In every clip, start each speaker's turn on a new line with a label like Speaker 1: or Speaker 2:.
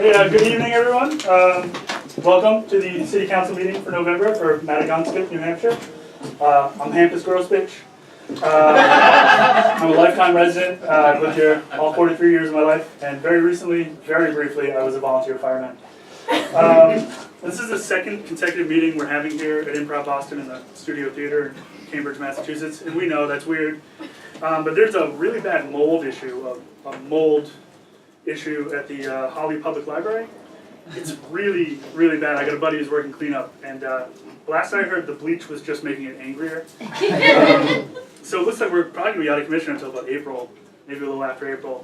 Speaker 1: Hey, good evening, everyone. Welcome to the City Council meeting for November for Maddagunkscott, New Hampshire. I'm Hampus Grossbitch. I'm a lifetime resident. I've lived here all 43 years of my life, and very recently, very briefly, I was a volunteer fireman. This is the second consecutive meeting we're having here at Improv Boston in the Studio Theater in Cambridge, Massachusetts, and we know that's weird. But there's a really bad mold issue, a mold issue at the Holly Public Library. It's really, really bad. I got a buddy who's working cleanup, and last I heard, the bleach was just making it angrier. So it looks like we're probably going to be out of commission until about April, maybe a little after April.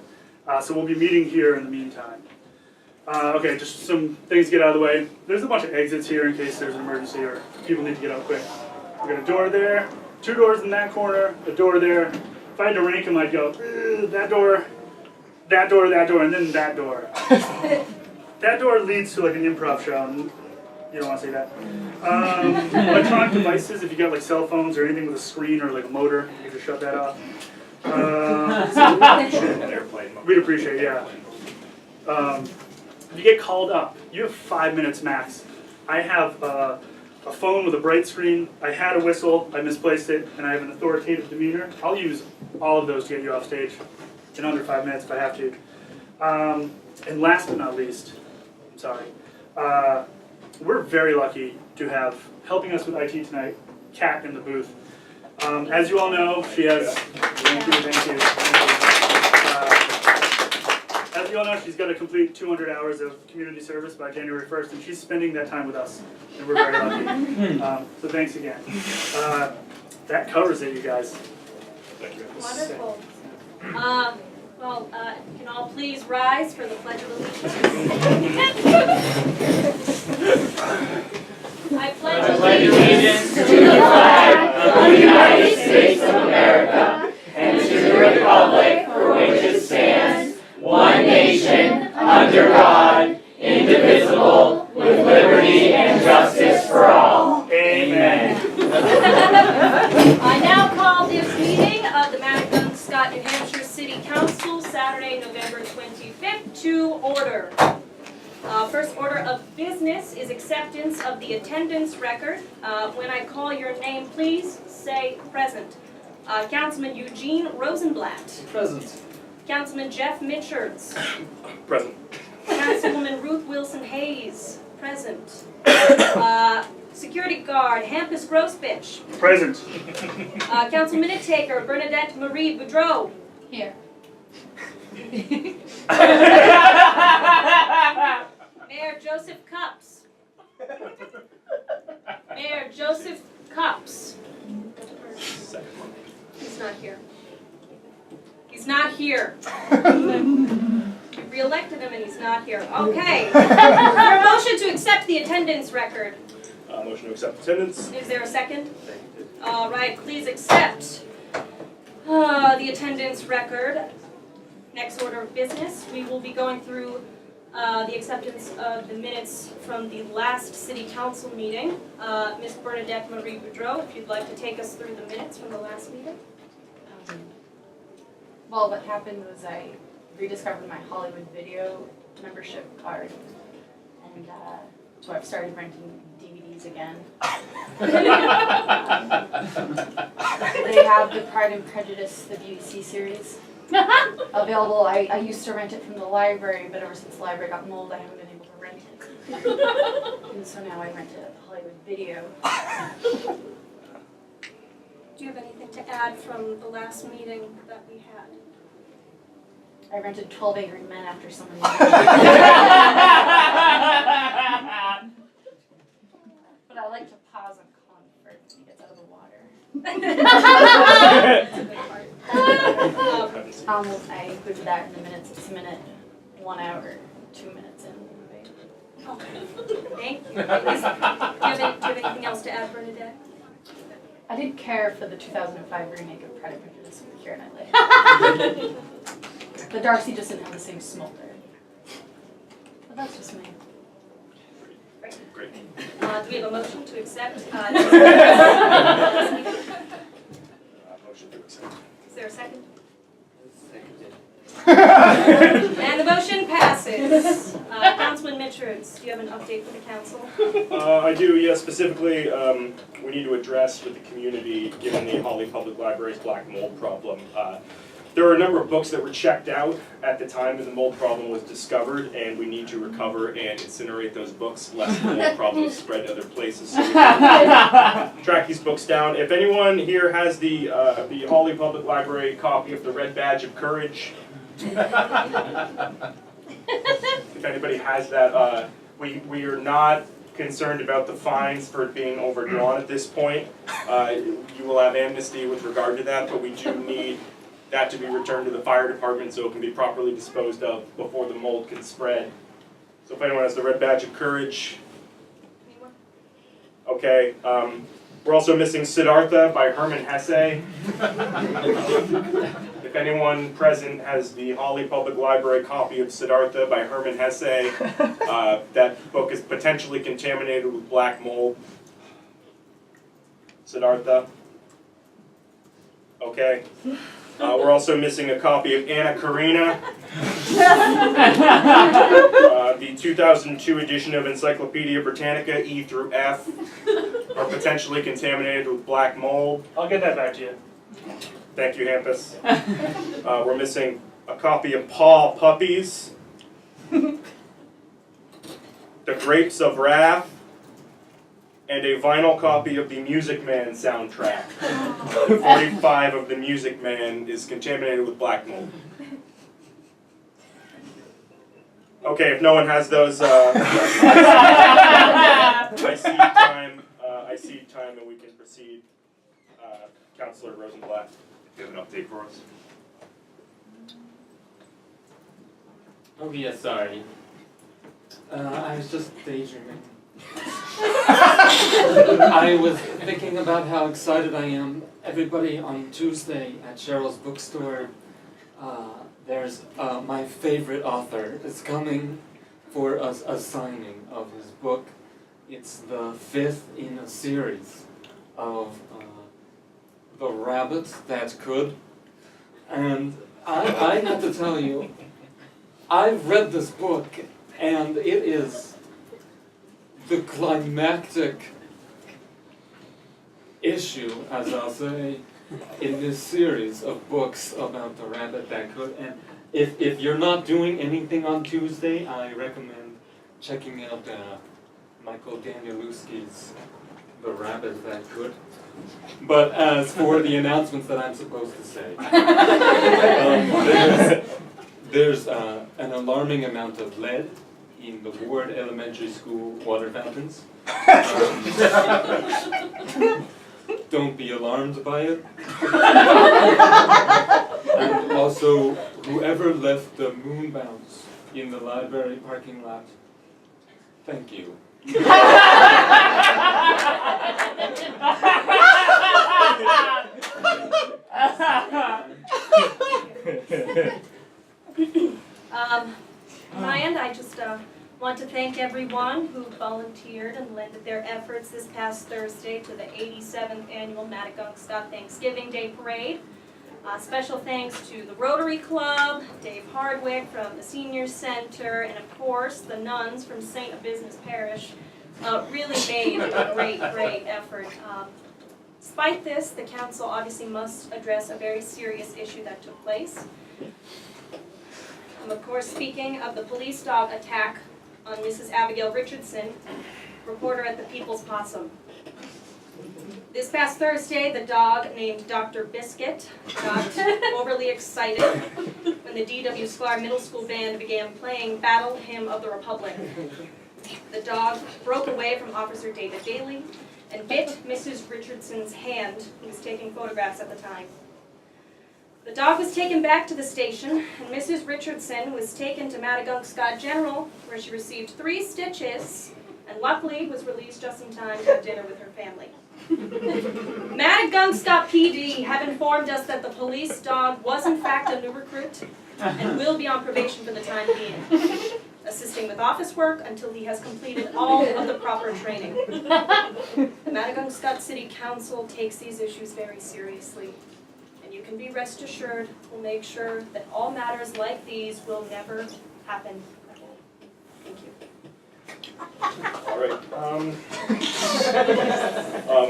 Speaker 1: So we'll be meeting here in the meantime. Okay, just some things to get out of the way. There's a bunch of exits here in case there's an emergency or people need to get out quick. We got a door there, 2 doors in that corner, a door there. If I had to rank them, I'd go, that door, that door, that door, and then that door. That door leads to like an improv show, and you don't want to say that. Electronic devices, if you got like cell phones or anything with a screen or like a motor, you can just shut that off. We'd appreciate it, yeah. If you get called up, you have 5 minutes max. I have a phone with a bright screen, I had a whistle, I misplaced it, and I have an authoritative demeanor. I'll use all of those to get you off stage in under 5 minutes if I have to. And last but not least, I'm sorry, we're very lucky to have, helping us with IT tonight, Kat in the booth. As you all know, she has, thank you. As you all know, she's got to complete 200 hours of community service by January 1st, and she's spending that time with us, and we're very lucky. So thanks again. That covers it, you guys. Thank you.
Speaker 2: Wonderful. Can all please rise for the Pledge of Allegiance? I pledge allegiance to the flag of the United States of America and to the republic for which it stands, one nation, under God, indivisible, with liberty and justice for all. Amen. I now call this meeting of the Maddagunkscott, New Hampshire City Council, Saturday, November 25th, to order. First order of business is acceptance of the attendance record. When I call your name, please say present. Councilman Eugene Rosenblatt.
Speaker 1: Present.
Speaker 2: Councilman Jeff Mitchards.
Speaker 1: Present.
Speaker 2: Councilwoman Ruth Wilson Hayes. Present. Security guard Hampus Grossbitch.
Speaker 1: Present.
Speaker 2: Council minute taker Bernadette Marie Boudreau. Here. Mayor Joseph Cups. Mayor Joseph Cups. He's not here. He's not here. You re-elected him and he's not here. Okay. For a motion to accept the attendance record.
Speaker 1: Motion to accept attendance.
Speaker 2: Is there a second? All right, please accept the attendance record. Next order of business, we will be going through the acceptance of the minutes from the last City Council meeting. Ms. Bernadette Marie Boudreau, if you'd like to take us through the minutes from the last meeting.
Speaker 3: Well, what happened was I rediscovered my Hollywood Video membership card, and so I've started renting DVDs again. They have the Pride and Prejudice, the BBC series, available. I used to rent it from the library, but ever since the library got mold, I haven't been able to rent it. And so now I rent it at Hollywood Video.
Speaker 2: Do you have anything to add from the last meeting that we had?
Speaker 3: I rented 12 Angry Men after someone But I like to pause on comfort when he gets out of the water. I included that in the minutes. It's a minute, 1 hour, 2 minutes in.
Speaker 2: Okay. Thank you. Do you have anything else to add, Bernadette?
Speaker 3: I did care for the 2005 remake of Pride and Prejudice with Keira Knightley. But Darcy just didn't have the same smolder. But that's just me.
Speaker 2: Great. Do we have a motion to accept?
Speaker 1: Motion to accept.
Speaker 2: Is there a second? And the motion passes.
Speaker 4: Richards, do you have an update for the council?
Speaker 5: I do, yes. Specifically, we need to address with the community, given the Holly Public Library's black mold problem. There were a number of books that were checked out at the time that the mold problem was discovered, and we need to recover and incinerate those books, lest the mold problem spread to other places. So we can track these books down. If anyone here has the Holly Public Library copy of the Red Badge of Courage, if anybody has that, we are not concerned about the fines for it being overdrawn at this point. You will have amnesty with regard to that, but we do need that to be returned to the fire department so it can be properly disposed of before the mold can spread. So if anyone has the Red Badge of Courage. Okay, we're also missing Siddhartha by Hermann Hesse. If anyone present has the Holly Public Library copy of Siddhartha by Hermann Hesse, that book is potentially contaminated with black mold. Siddhartha. Okay. We're also missing a copy of Anna Karina. The 2002 edition of Encyclopedia Britannica, E through F, are potentially contaminated with black mold.
Speaker 1: I'll get that back to you.
Speaker 5: Thank you, Hampus. We're missing a copy of Paw Puppies, The Grapes of Wrath, and a vinyl copy of the Music Man soundtrack. 45 of the Music Man is contaminated with black mold. Okay, if no one has those, I see time that we can proceed. Councillor Rosenblatt, do you have an update for us?
Speaker 6: Oh yes, sorry. I was just daydreaming. I was thinking about how excited I am. Everybody on Tuesday at Cheryl's bookstore, there's my favorite author is coming for a signing of his book. It's the 5th in a series of The Rabbit That Could. And I have to tell you, I've read this book and it is the climactic issue, as I'll say, in this series of books about the rabbit that could. And if you're not doing anything on Tuesday, I recommend checking out Michael Danielewski's The Rabbit That Could. But as for the announcements that I'm supposed to say, there's an alarming amount of lead in the Ward Elementary School water fountains. Don't be alarmed by it. And also, whoever left the moon bounce in the library parking lot, thank you.
Speaker 4: On my end, I just want to thank everyone who volunteered and lended their efforts this past Thursday to the 87th Annual Maddagunkscott Thanksgiving Day Parade. Special thanks to the Rotary Club, Dave Hardwick from the Senior Center, and of course the nuns from St. Business Parish. Really made a great effort. Despite this, the council obviously must address a very serious issue that took place. I'm of course speaking of the police dog attack on Mrs. Abigail Richardson, reporter at the People's Possum. This past Thursday, the dog named Dr. Biscuit got overly excited when the D.W. Sklar Middle School band began playing Battle Hymn of the Republic. The dog broke away from Officer David Daly and bit Mrs. Richardson's hand, who was taking photographs at the time. The dog was taken back to the station, and Mrs. Richardson was taken to Maddagunkscott General, where she received 3 stitches, and luckily was released just in time to have dinner with her family. Maddagunkscott PD have informed us that the police dog was in fact a new recruit, and will be on probation for the time being, assisting with office work until he has completed all of the proper training. The Maddagunkscott City Council takes these issues very seriously. And you can be rest assured we'll make sure that all matters like these will never happen again. Thank you.
Speaker 5: We're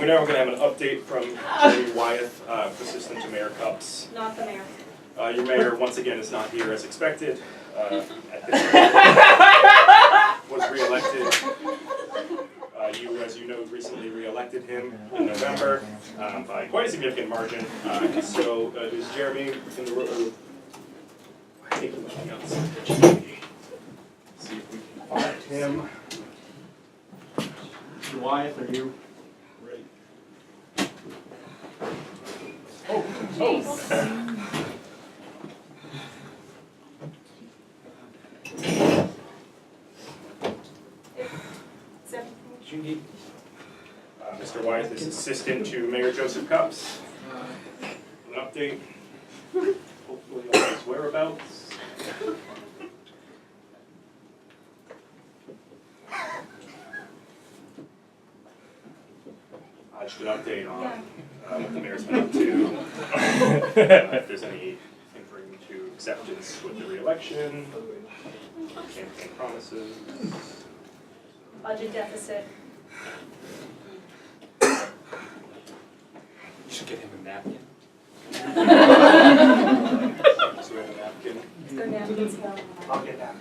Speaker 5: now going to have an update from Jeremy Wyeth, assistant to Mayor Cups.
Speaker 4: Not the mayor.
Speaker 5: Your mayor, once again, is not here as expected. Was re-elected. You, as you know, recently re-elected him in November by quite a significant margin. So is Jeremy in the room? I think he's looking outside the chimney. See if we can find him. Mr. Wyeth, are you ready? Oh. Mr. Wyeth is assistant to Mayor Joseph Cups. An update, hopefully on his whereabouts. Just an update on what the mayor's been up to. If there's anything bringing to acceptance with the re-election, campaign promises.
Speaker 4: Budget deficit.
Speaker 6: You should get him a napkin.
Speaker 5: So we have a napkin.
Speaker 4: Go napkins go.
Speaker 1: I'll get that.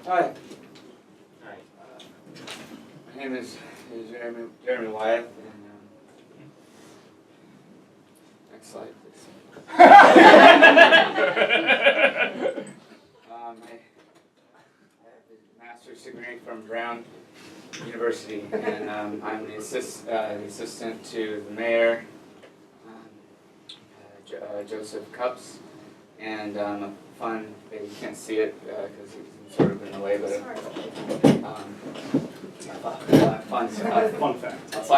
Speaker 2: Hi. My name is Jeremy Wyeth, and next slide, please. I have a master's degree from Brown University, and I'm the assistant to the mayor, Joseph Cups, and a fun, you can't see it because he's sort of in the way, but a fun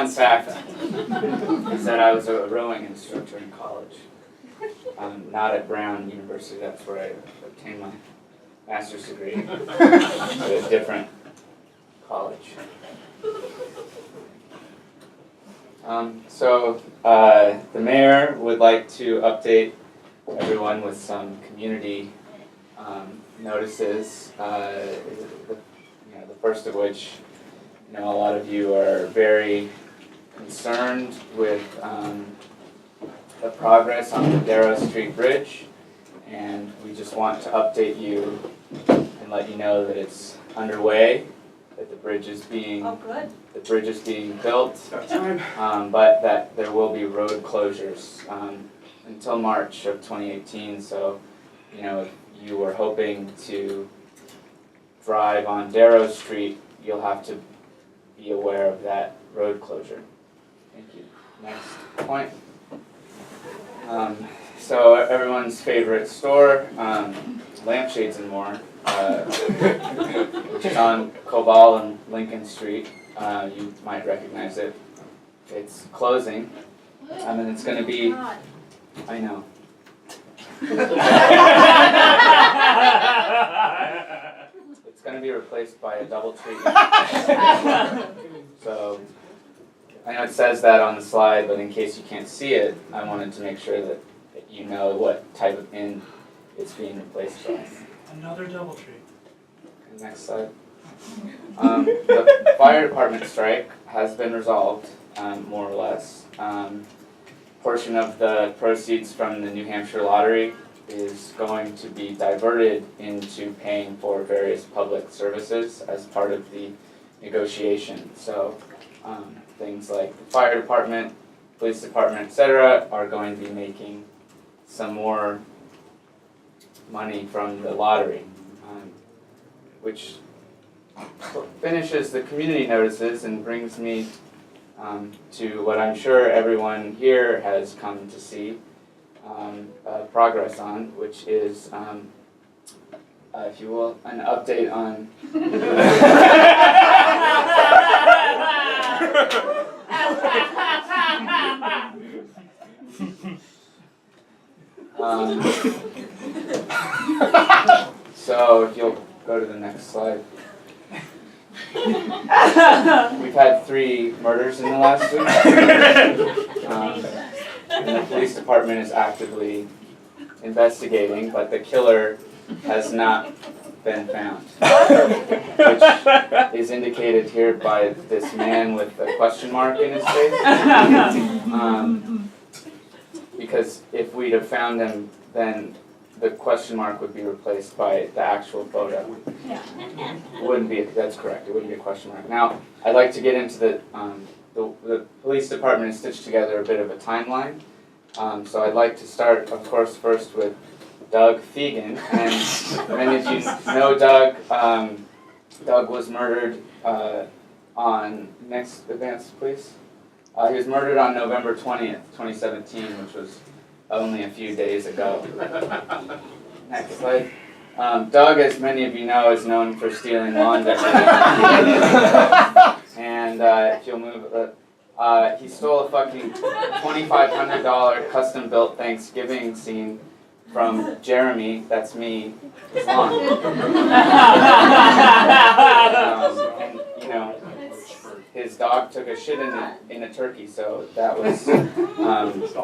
Speaker 2: fact is that I was a rowing instructor in college. Not at Brown University, that's where I obtained my master's degree, but a different college. The mayor would like to update everyone with some community notices. The first of which, a lot of you are very concerned with the progress on the Darrow Street Bridge, and we just want to update you and let you know that it's underway, that the bridge is being built, but that there will be road closures until March of 2018. So, if you were hoping to drive on Darrow Street, you'll have to be aware of that road closure. Thank you. Next point. So everyone's favorite store, Lampshades and More, which is on Cobal and Lincoln Street. You might recognize it. It's closing, and it's going to be. I know. It's going to be replaced by a DoubleTree. So I know it says that on the slide, but in case you can't see it, I wanted to make sure that you know what type of inn it's being replaced by.
Speaker 1: Another DoubleTree.
Speaker 2: Next slide. The fire department strike has been resolved, more or less. Portion of the proceeds from the New Hampshire lottery is going to be diverted into paying for various public services as part of the negotiation. So things like the fire department, police department, etc. are going to be making some more money from the lottery, which finishes the community notices and brings me to what I'm sure everyone here has come to see progress on, which is, if you will, an update on So if you'll go to the next slide. We've had 3 murders in the last week. And the police department is actively investigating, but the killer has not been found. Which is indicated here by this man with a question mark in his face. Because if we'd have found him, then the question mark would be replaced by the actual photo. It wouldn't be, that's correct, it wouldn't be a question mark. Now, I'd like to get into the police department has stitched together a bit of a timeline. So I'd like to start, of course, first with Doug Fegan. And many of you know Doug. Doug was murdered on, next advance please. He was murdered on November 20th, 2017, which was only a few days ago. Next slide. Doug, as many of you know, is known for stealing lawn decorations. And if you'll move, he stole a fucking $2,500 custom-built Thanksgiving scene from Jeremy, that's me, his lawn. And, you know, his dog took a shit in a turkey, so that was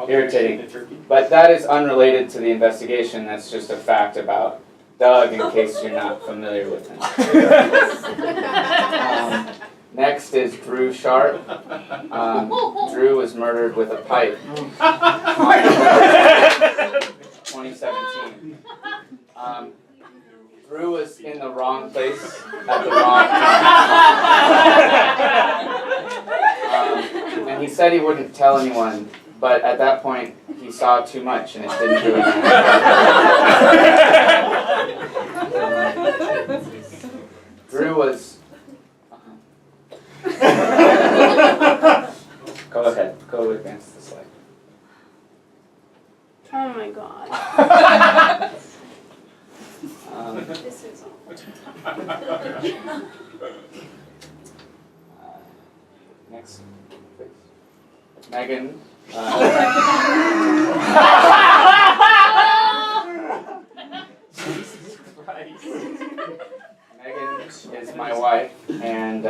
Speaker 2: irritating. But that is unrelated to the investigation. That's just a fact about Doug, in case you're not familiar with him. Next is Drew Sharp. Drew was murdered with a pipe. 2017. Drew was in the wrong place at the wrong time. And he said he wouldn't tell anyone, but at that point he saw too much and it didn't really matter. Drew was... Go ahead, go advance the slide.
Speaker 7: Oh my god.
Speaker 4: This is all.
Speaker 2: Next, please. Megan.
Speaker 5: Jesus Christ.
Speaker 2: Megan is my wife, and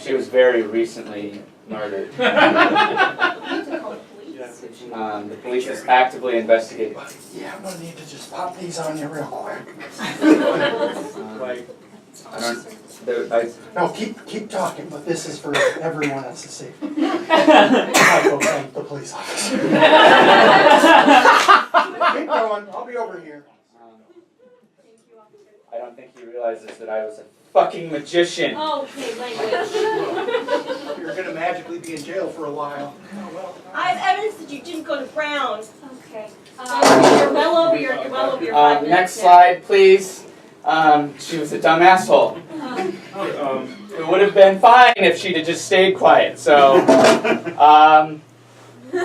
Speaker 2: she was very recently murdered. The police is actively investigating.
Speaker 8: Yeah, I'm gonna need to just pop these on you real quick. No, keep talking, but this is for everyone else's safety. I go from the police officer. Keep going, I'll be over here.
Speaker 2: I don't think he realizes that I was a fucking magician.
Speaker 4: Okay, language.
Speaker 8: You're gonna magically be in jail for a while. Oh, well.
Speaker 4: I have evidence that you didn't go to Brown. Okay. You're well over your 5 minutes.
Speaker 2: Next slide, please. She was a dumb asshole. It would have been fine if she'd have just stayed quiet. So, I think it's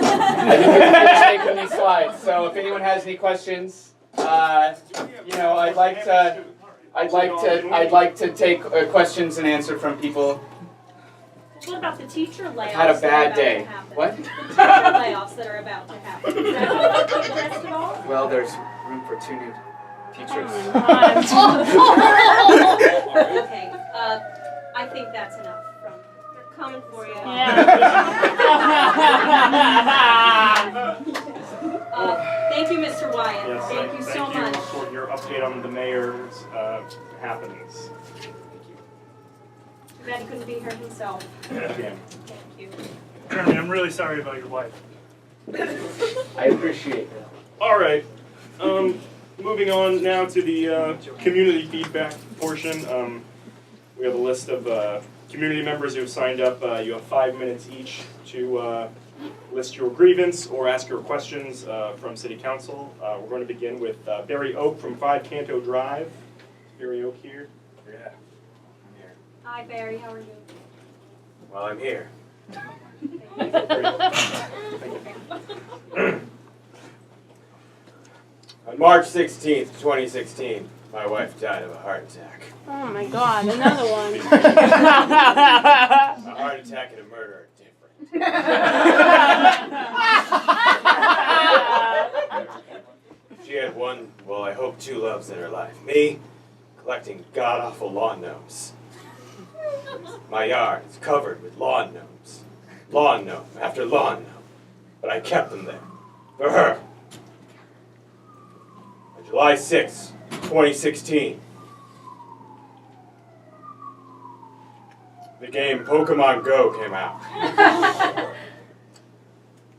Speaker 2: good taking these slides. So, if anyone has any questions, you know, I'd like to take questions and answer from people.
Speaker 4: What about the teacher layoffs?
Speaker 2: Had a bad day. What?
Speaker 4: Teacher layoffs that are about to happen. Is that going to be addressed at all?
Speaker 2: Well, there's room for 2 new teachers.
Speaker 4: Okay, I think that's enough from, they're coming for you. Thank you, Mr. Wyatt.
Speaker 5: Yes,
Speaker 4: Thank you so much.
Speaker 5: Thank you for your update on the mayor's happenings.
Speaker 4: Too bad he couldn't be here himself.
Speaker 5: Yeah.
Speaker 4: Thank you.
Speaker 1: Jeremy, I'm really sorry about your wife.
Speaker 2: I appreciate that.
Speaker 5: All right. Moving on now to the community feedback portion. We have a list of community members who have signed up. You have 5 minutes each to list your grievance or ask your questions from City Council. We're going to begin with Barry Oak from 5 Canto Drive. Barry Oak here.
Speaker 9: Yeah, I'm here.
Speaker 4: Hi, Barry, how are you?
Speaker 9: Well, I'm here. On March 16th, 2016, my wife died of a heart attack.
Speaker 7: Oh my god, another one.
Speaker 9: A heart attack and a murder are different. hope two loves in her life. Me, collecting god-awful lawn gnomes. My yard is covered with lawn gnomes. Lawn gnome after lawn gnome. But I kept them there. For her. On July 6, 2016. The game Pokemon Go came out.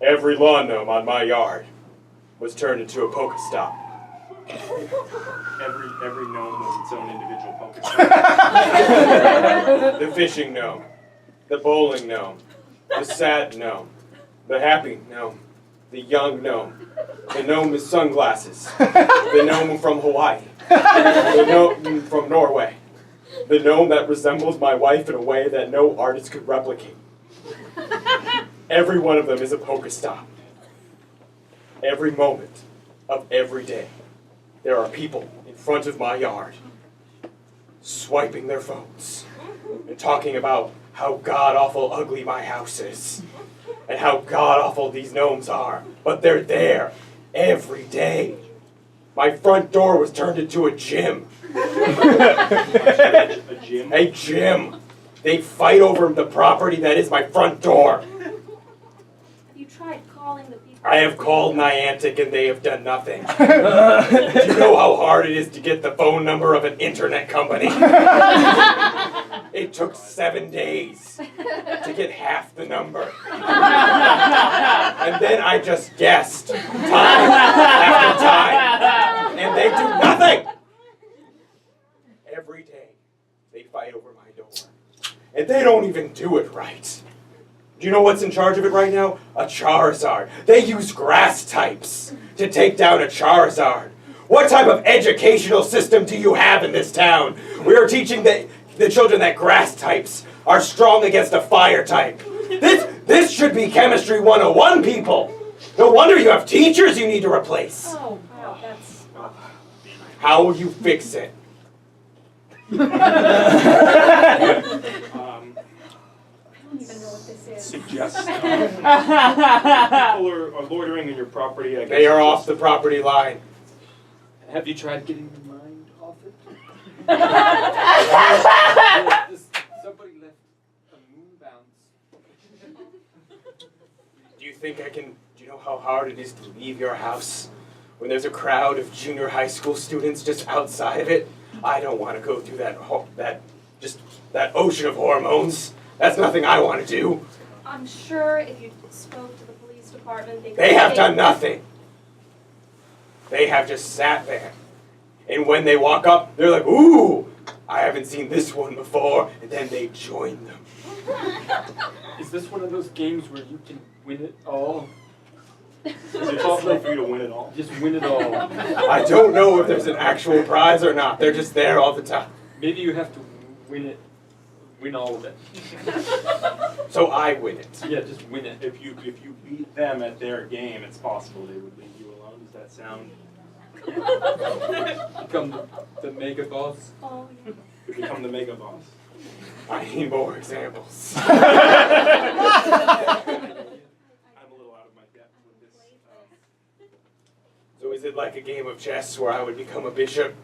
Speaker 9: Every lawn gnome on my yard was turned into a Pokestop.
Speaker 5: Every gnome was its own individual Pokemon.
Speaker 9: The fishing gnome, the bowling gnome, the sad gnome, the happy gnome, the young gnome, the gnome with sunglasses, the gnome from Hawaii, the gnome from Norway, the gnome that resembles my wife in a way that no artist could replicate. Every one of them is a Pokestop. Every moment of every day, there are people in front of my yard swiping their phones and talking about how god-awful ugly my house is and how god-awful these gnomes are. But they're there every day. My front door was turned into a gym.
Speaker 5: A gym?
Speaker 9: A gym. They fight over the property that is my front door.
Speaker 4: You tried calling the people.
Speaker 9: I have called Niantic and they have done nothing. Do you know how hard it is to get the phone number of an internet company? It took 7 days to get half the number. And then I just guessed time after time. And they do nothing. Every day they fight over my door. And they don't even do it right. Do you know what's in charge of it right now? A Charizard. They use grass types to take down a Charizard. What type of educational system do you have in this town? We are teaching the children that grass types are strong against a fire type. This should be Chemistry 101, people. No wonder you have teachers you need to replace.
Speaker 4: Oh, wow, that's.
Speaker 9: How will you fix it?
Speaker 4: I don't even know what this is.
Speaker 5: Suggest. People are loitering in your property. I guess.
Speaker 9: They are off the property line.
Speaker 6: Have you tried getting your mind off it? Somebody left a moon bounce.
Speaker 9: Do you think I can, do you know how hard it is to leave your house when there's a crowd of junior high school students just outside of it? I don't want to go through that ocean of hormones. That's nothing I want to do.
Speaker 4: I'm sure if you spoke to the police department,
Speaker 9: They have done nothing. They have just sat there. And when they walk up, they're like, ooh, I haven't seen this one before. And then they join them.
Speaker 6: Is this one of those games where you can win it all?
Speaker 5: Is it possible for you to win it all?
Speaker 6: Just win it all.
Speaker 9: I don't know if there's an actual prize or not. They're just there all the time.
Speaker 6: Maybe you have to win it. Win all of it.
Speaker 9: So I win it.
Speaker 6: Yeah, just win it.
Speaker 5: If you beat them at their game, it's possible they would leave you alone. Does that sound?
Speaker 6: Become the mega boss.
Speaker 4: Oh, yeah.
Speaker 5: You become the mega boss.
Speaker 9: I need more examples.
Speaker 5: I'm a little out of my depth with this.
Speaker 9: So is it like a game of chess where I would become a bishop?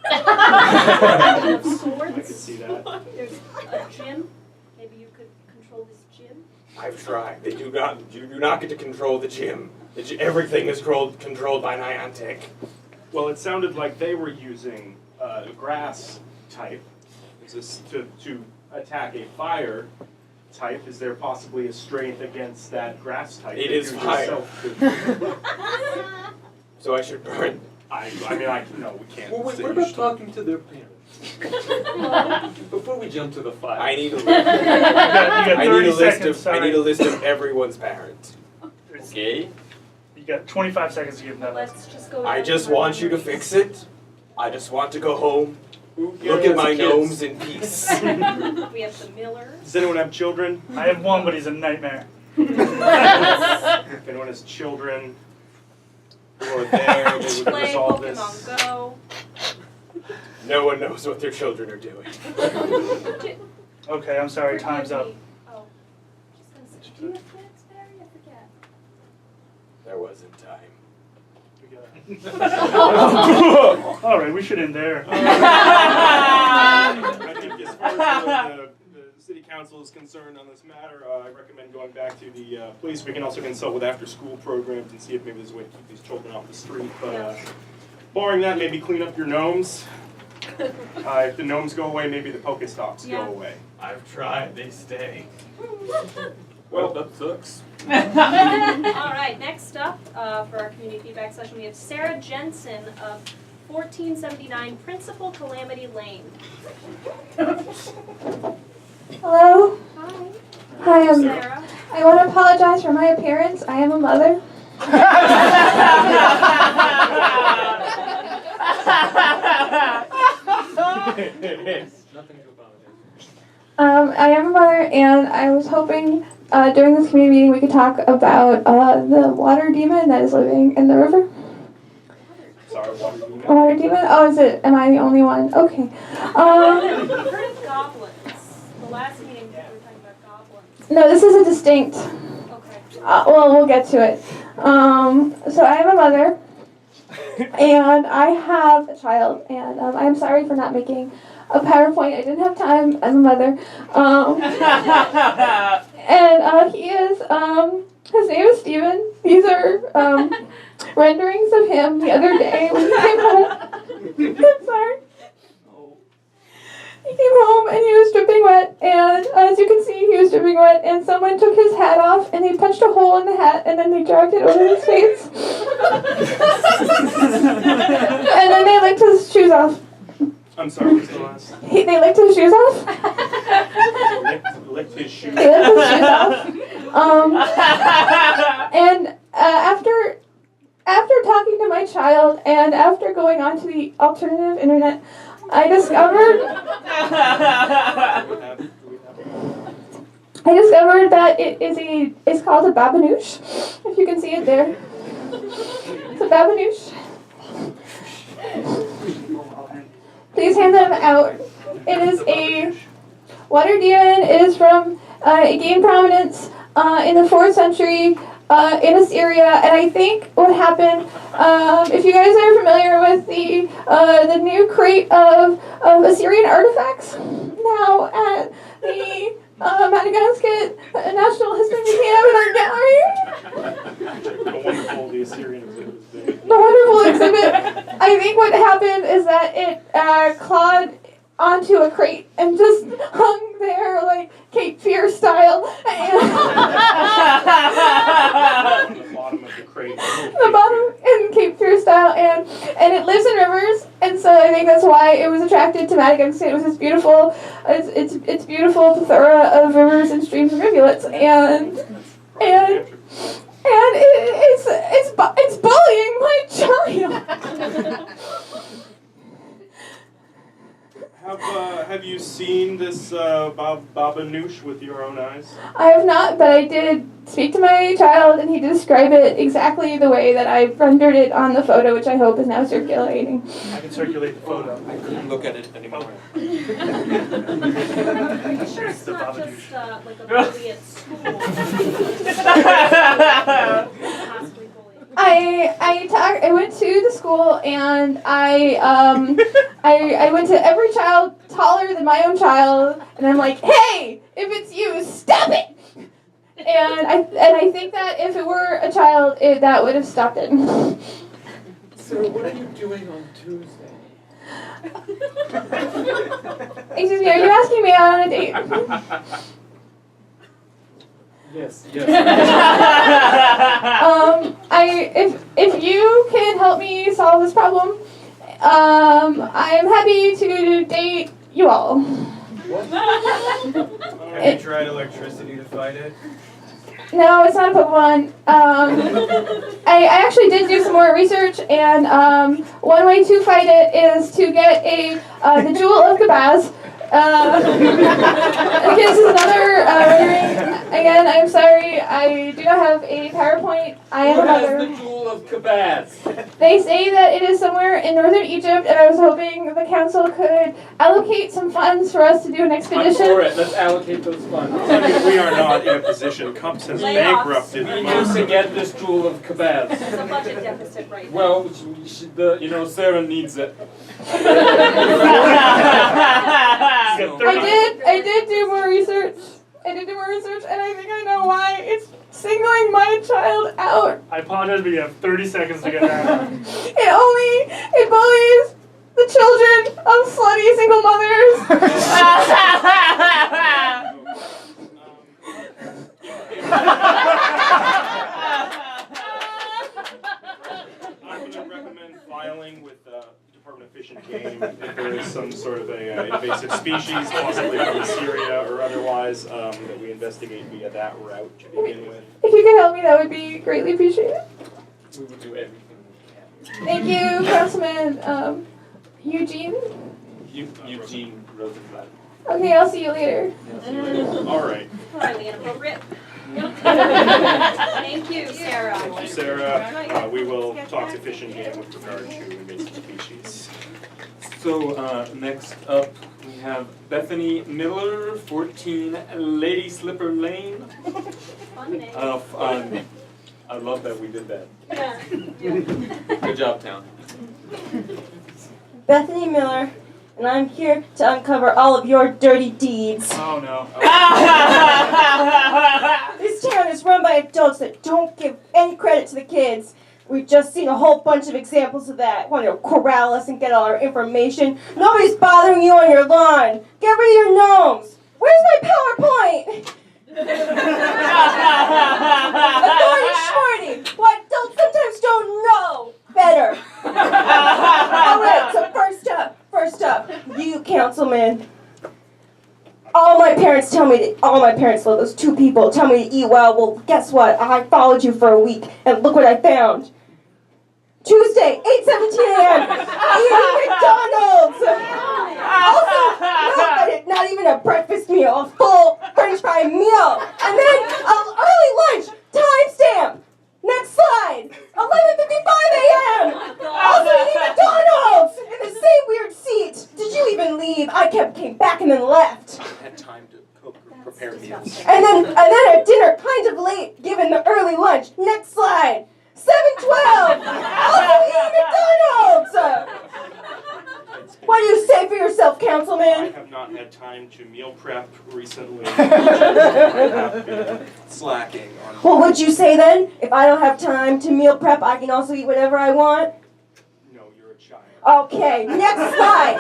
Speaker 4: Of
Speaker 5: I could
Speaker 4: swords.
Speaker 5: see that.
Speaker 4: There's a gym. Maybe you could control this gym.
Speaker 9: I've tried. You do not get to control the gym. Everything is controlled by Niantic.
Speaker 5: Well, it sounded like they were using a grass type to attack a fire type. Is there possibly a strength against that grass type?
Speaker 9: It
Speaker 5: that
Speaker 9: is
Speaker 5: you
Speaker 9: fire.
Speaker 5: yourself could-
Speaker 9: So I should burn.
Speaker 5: no, we can't.
Speaker 6: Well, wait,
Speaker 5: say
Speaker 6: what
Speaker 5: you
Speaker 6: about
Speaker 5: should.
Speaker 6: talking to their parents? Before we jump to the fire.
Speaker 9: I need a list.
Speaker 1: You got
Speaker 9: I
Speaker 1: 30
Speaker 9: need a list
Speaker 1: seconds,
Speaker 9: of.
Speaker 1: sorry.
Speaker 9: I need a list of everyone's parent.
Speaker 6: Okay.
Speaker 1: You got 25 seconds to give them that list.
Speaker 4: Let's just go.
Speaker 9: I
Speaker 4: down
Speaker 9: just
Speaker 4: to our
Speaker 9: want you to
Speaker 4: memories.
Speaker 9: fix it. I just want to go home,
Speaker 6: Who
Speaker 9: look
Speaker 6: here
Speaker 9: at
Speaker 6: has
Speaker 9: my
Speaker 6: kids?
Speaker 9: gnomes in peace.
Speaker 4: We have the Millers.
Speaker 5: Does anyone have children?
Speaker 1: I have one, but he's a nightmare.
Speaker 5: If anyone has children who are there, they would
Speaker 4: Play
Speaker 5: resolve this.
Speaker 4: Pokemon Go.
Speaker 9: No one knows what their children are doing.
Speaker 1: Okay, I'm sorry, time's up.
Speaker 4: Oh. Just gonna say, do you have kids, Barry? I forget.
Speaker 9: There wasn't time.
Speaker 5: We got
Speaker 1: All right, we should end there.
Speaker 5: I think as far as the city council is concerned on this matter, I recommend going back to the police. We can also consult with after-school programs and see if maybe there's a way to keep these children off the street. But barring that, maybe clean up your gnomes. If the gnomes go away, maybe the Pokestops go away.
Speaker 9: I've tried, they stay.
Speaker 5: Well, that sucks.
Speaker 4: All right, next up for our community feedback session, we have Sarah Jensen of 1479 Principal Calamity Lane.
Speaker 10: Hello. Hi,
Speaker 4: Sarah.
Speaker 10: I want to apologize for my appearance. I am a mother. I am a mother, and I was hoping during this community meeting we could talk about the water demon that is living in the river.
Speaker 5: Sorry, water demon.
Speaker 10: Water demon? Oh, is it? Am I the only one? Okay.
Speaker 4: I've heard of goblins. The last meeting we were talking about goblins.
Speaker 10: No, this is a distinct.
Speaker 4: Okay.
Speaker 10: Well, we'll get to it. So I am a mother, and I have a child, and I'm sorry for not making a PowerPoint. I didn't have time as a mother. And he is, his name is Steven. These are renderings of him the other day when he came home. I'm sorry. He came home and he was dripping wet, and as you can see, he was dripping wet, and someone took his hat off and they punched a hole in the hat and then they dragged it over his face. And then they licked his shoes off.
Speaker 5: I'm sorry, what's the last?
Speaker 10: They licked his shoes off.
Speaker 5: Licked his shoes.
Speaker 10: They licked his shoes off. And after talking to my child and after going onto the alternative internet, I discovered that it's called a babanoosh. If you can see it there, it's a babanoosh. Please hand them out. It is a water demon. It is from it gained prominence in the 4th century in Assyria, and I think what happened, if you guys are familiar with the new crate of Assyrian artifacts now at the Maddagunkscott National History Museum in our gallery.
Speaker 5: The wonderful, the Assyrian exhibit is big.
Speaker 10: The wonderful exhibit. I think what happened is that it clawed onto a crate and just hung there like Cape Fear style. And
Speaker 5: The bottom of the crate.
Speaker 10: the bottom in Cape Fear style, and it lives in rivers, and so I think that's why it was attracted to Maddagunkscott. It was this beautiful, it's beautiful plethora of rivers and streams and rivulets, and it's bullying my child.
Speaker 5: Have you seen this babanoosh with your own eyes?
Speaker 10: I have not, but I did speak to my child, and he did describe it exactly the way that I rendered it on the photo, which I hope is now circulating.
Speaker 1: I can circulate the photo.
Speaker 9: I couldn't look at it anymore.
Speaker 4: Are you sure it's
Speaker 1: The
Speaker 4: not
Speaker 1: babanoosh.
Speaker 4: just like a bully at school? Possibly bullying.
Speaker 10: I went to the school, and I went to every child taller than my own child, and I'm like, hey, if it's you, stop it! And I think that if it were a child, that would have stopped it.
Speaker 6: So what are you doing on Tuesday?
Speaker 10: Excuse me, are you asking me out on a date?
Speaker 6: Yes.
Speaker 10: If you can help me solve this problem, I am happy to date you all.
Speaker 9: Have you tried electricity to fight it?
Speaker 10: No, it's not a Pokemon. I actually did do some more research, and one way to fight it is to get the Jewel of Kabaz. Again, this is another rendering Again, I'm sorry, I do not have a PowerPoint. I am
Speaker 6: Who
Speaker 10: a
Speaker 6: has
Speaker 10: mother.
Speaker 6: the jewel of Kabaz?
Speaker 10: They say that it is somewhere in northern Egypt, and I was hoping the council could allocate some funds for us to do an
Speaker 6: I'm
Speaker 10: expedition.
Speaker 6: for it. Let's allocate those funds.
Speaker 5: We are not in a position. Cups has
Speaker 4: Layoffs.
Speaker 5: bankrupted
Speaker 6: We
Speaker 5: most
Speaker 6: need to
Speaker 5: of
Speaker 6: get this jewel of Kabaz.
Speaker 4: There's a budget deficit right now.
Speaker 6: Well, we should, Sarah needs it.
Speaker 10: I did do more research. And I think I know why. It's singling my child out.
Speaker 1: I apologize, but you have 30 seconds to get that.
Speaker 10: It bullies the children of slutty single mothers.
Speaker 5: I would recommend filing with the Department of Fish and Game if there is some sort of a invasive species, possibly from Syria or otherwise, that we investigate via that route to begin with.
Speaker 10: If you could help me, that would be greatly appreciated.
Speaker 6: We will do everything we can.
Speaker 10: Thank you, Councilman Eugene.
Speaker 6: Eugene Rosenblatt.
Speaker 10: Okay, I'll see you later.
Speaker 5: All right.
Speaker 4: Highly inappropriate. Thank you, Sarah.
Speaker 5: Thank you, Sarah. We will talk to Fish and Game with regard to invasive species.
Speaker 6: So, next up, we have Bethany Miller, 14 Lady Slipper Lane.
Speaker 4: Fun name.
Speaker 6: I love that we did that.
Speaker 4: Yeah.
Speaker 6: Good job, town.
Speaker 11: Bethany Miller, and I'm here to uncover all of your dirty deeds.
Speaker 1: Oh no.
Speaker 11: This town is run by adults that don't give any credit to the kids. We've just seen a whole bunch of examples of that. Want to corral us and get all our information. Nobody's bothering you on your lawn. Get rid of your gnomes. Where's my PowerPoint? Authority shorty. What adults sometimes don't know better. Alright, so first up, you councilman. All my parents love those two people, tell me to eat well. Well, guess what? I followed you for a week, and look what I found. Tuesday, 8:17 a.m. eating McDonald's. Also, no, not even a breakfast meal, a full French fry meal. And then an early lunch, timestamp. Next slide, 11:55 a.m. Also eating McDonald's in the same weird seat. Did you even leave? I came back and then left.
Speaker 5: I had time to cook or prepare meals.
Speaker 11: And then at dinner, kind of late, given the early lunch. Next slide, 7:12. Also eating McDonald's. What do you say for yourself,
Speaker 5: I
Speaker 11: councilman?
Speaker 5: have not had time to meal prep recently. I have been slacking on.
Speaker 11: What would you say then? If I don't have time to meal prep, I can also eat whatever I want?
Speaker 5: No, you're a child.
Speaker 11: Okay, next slide.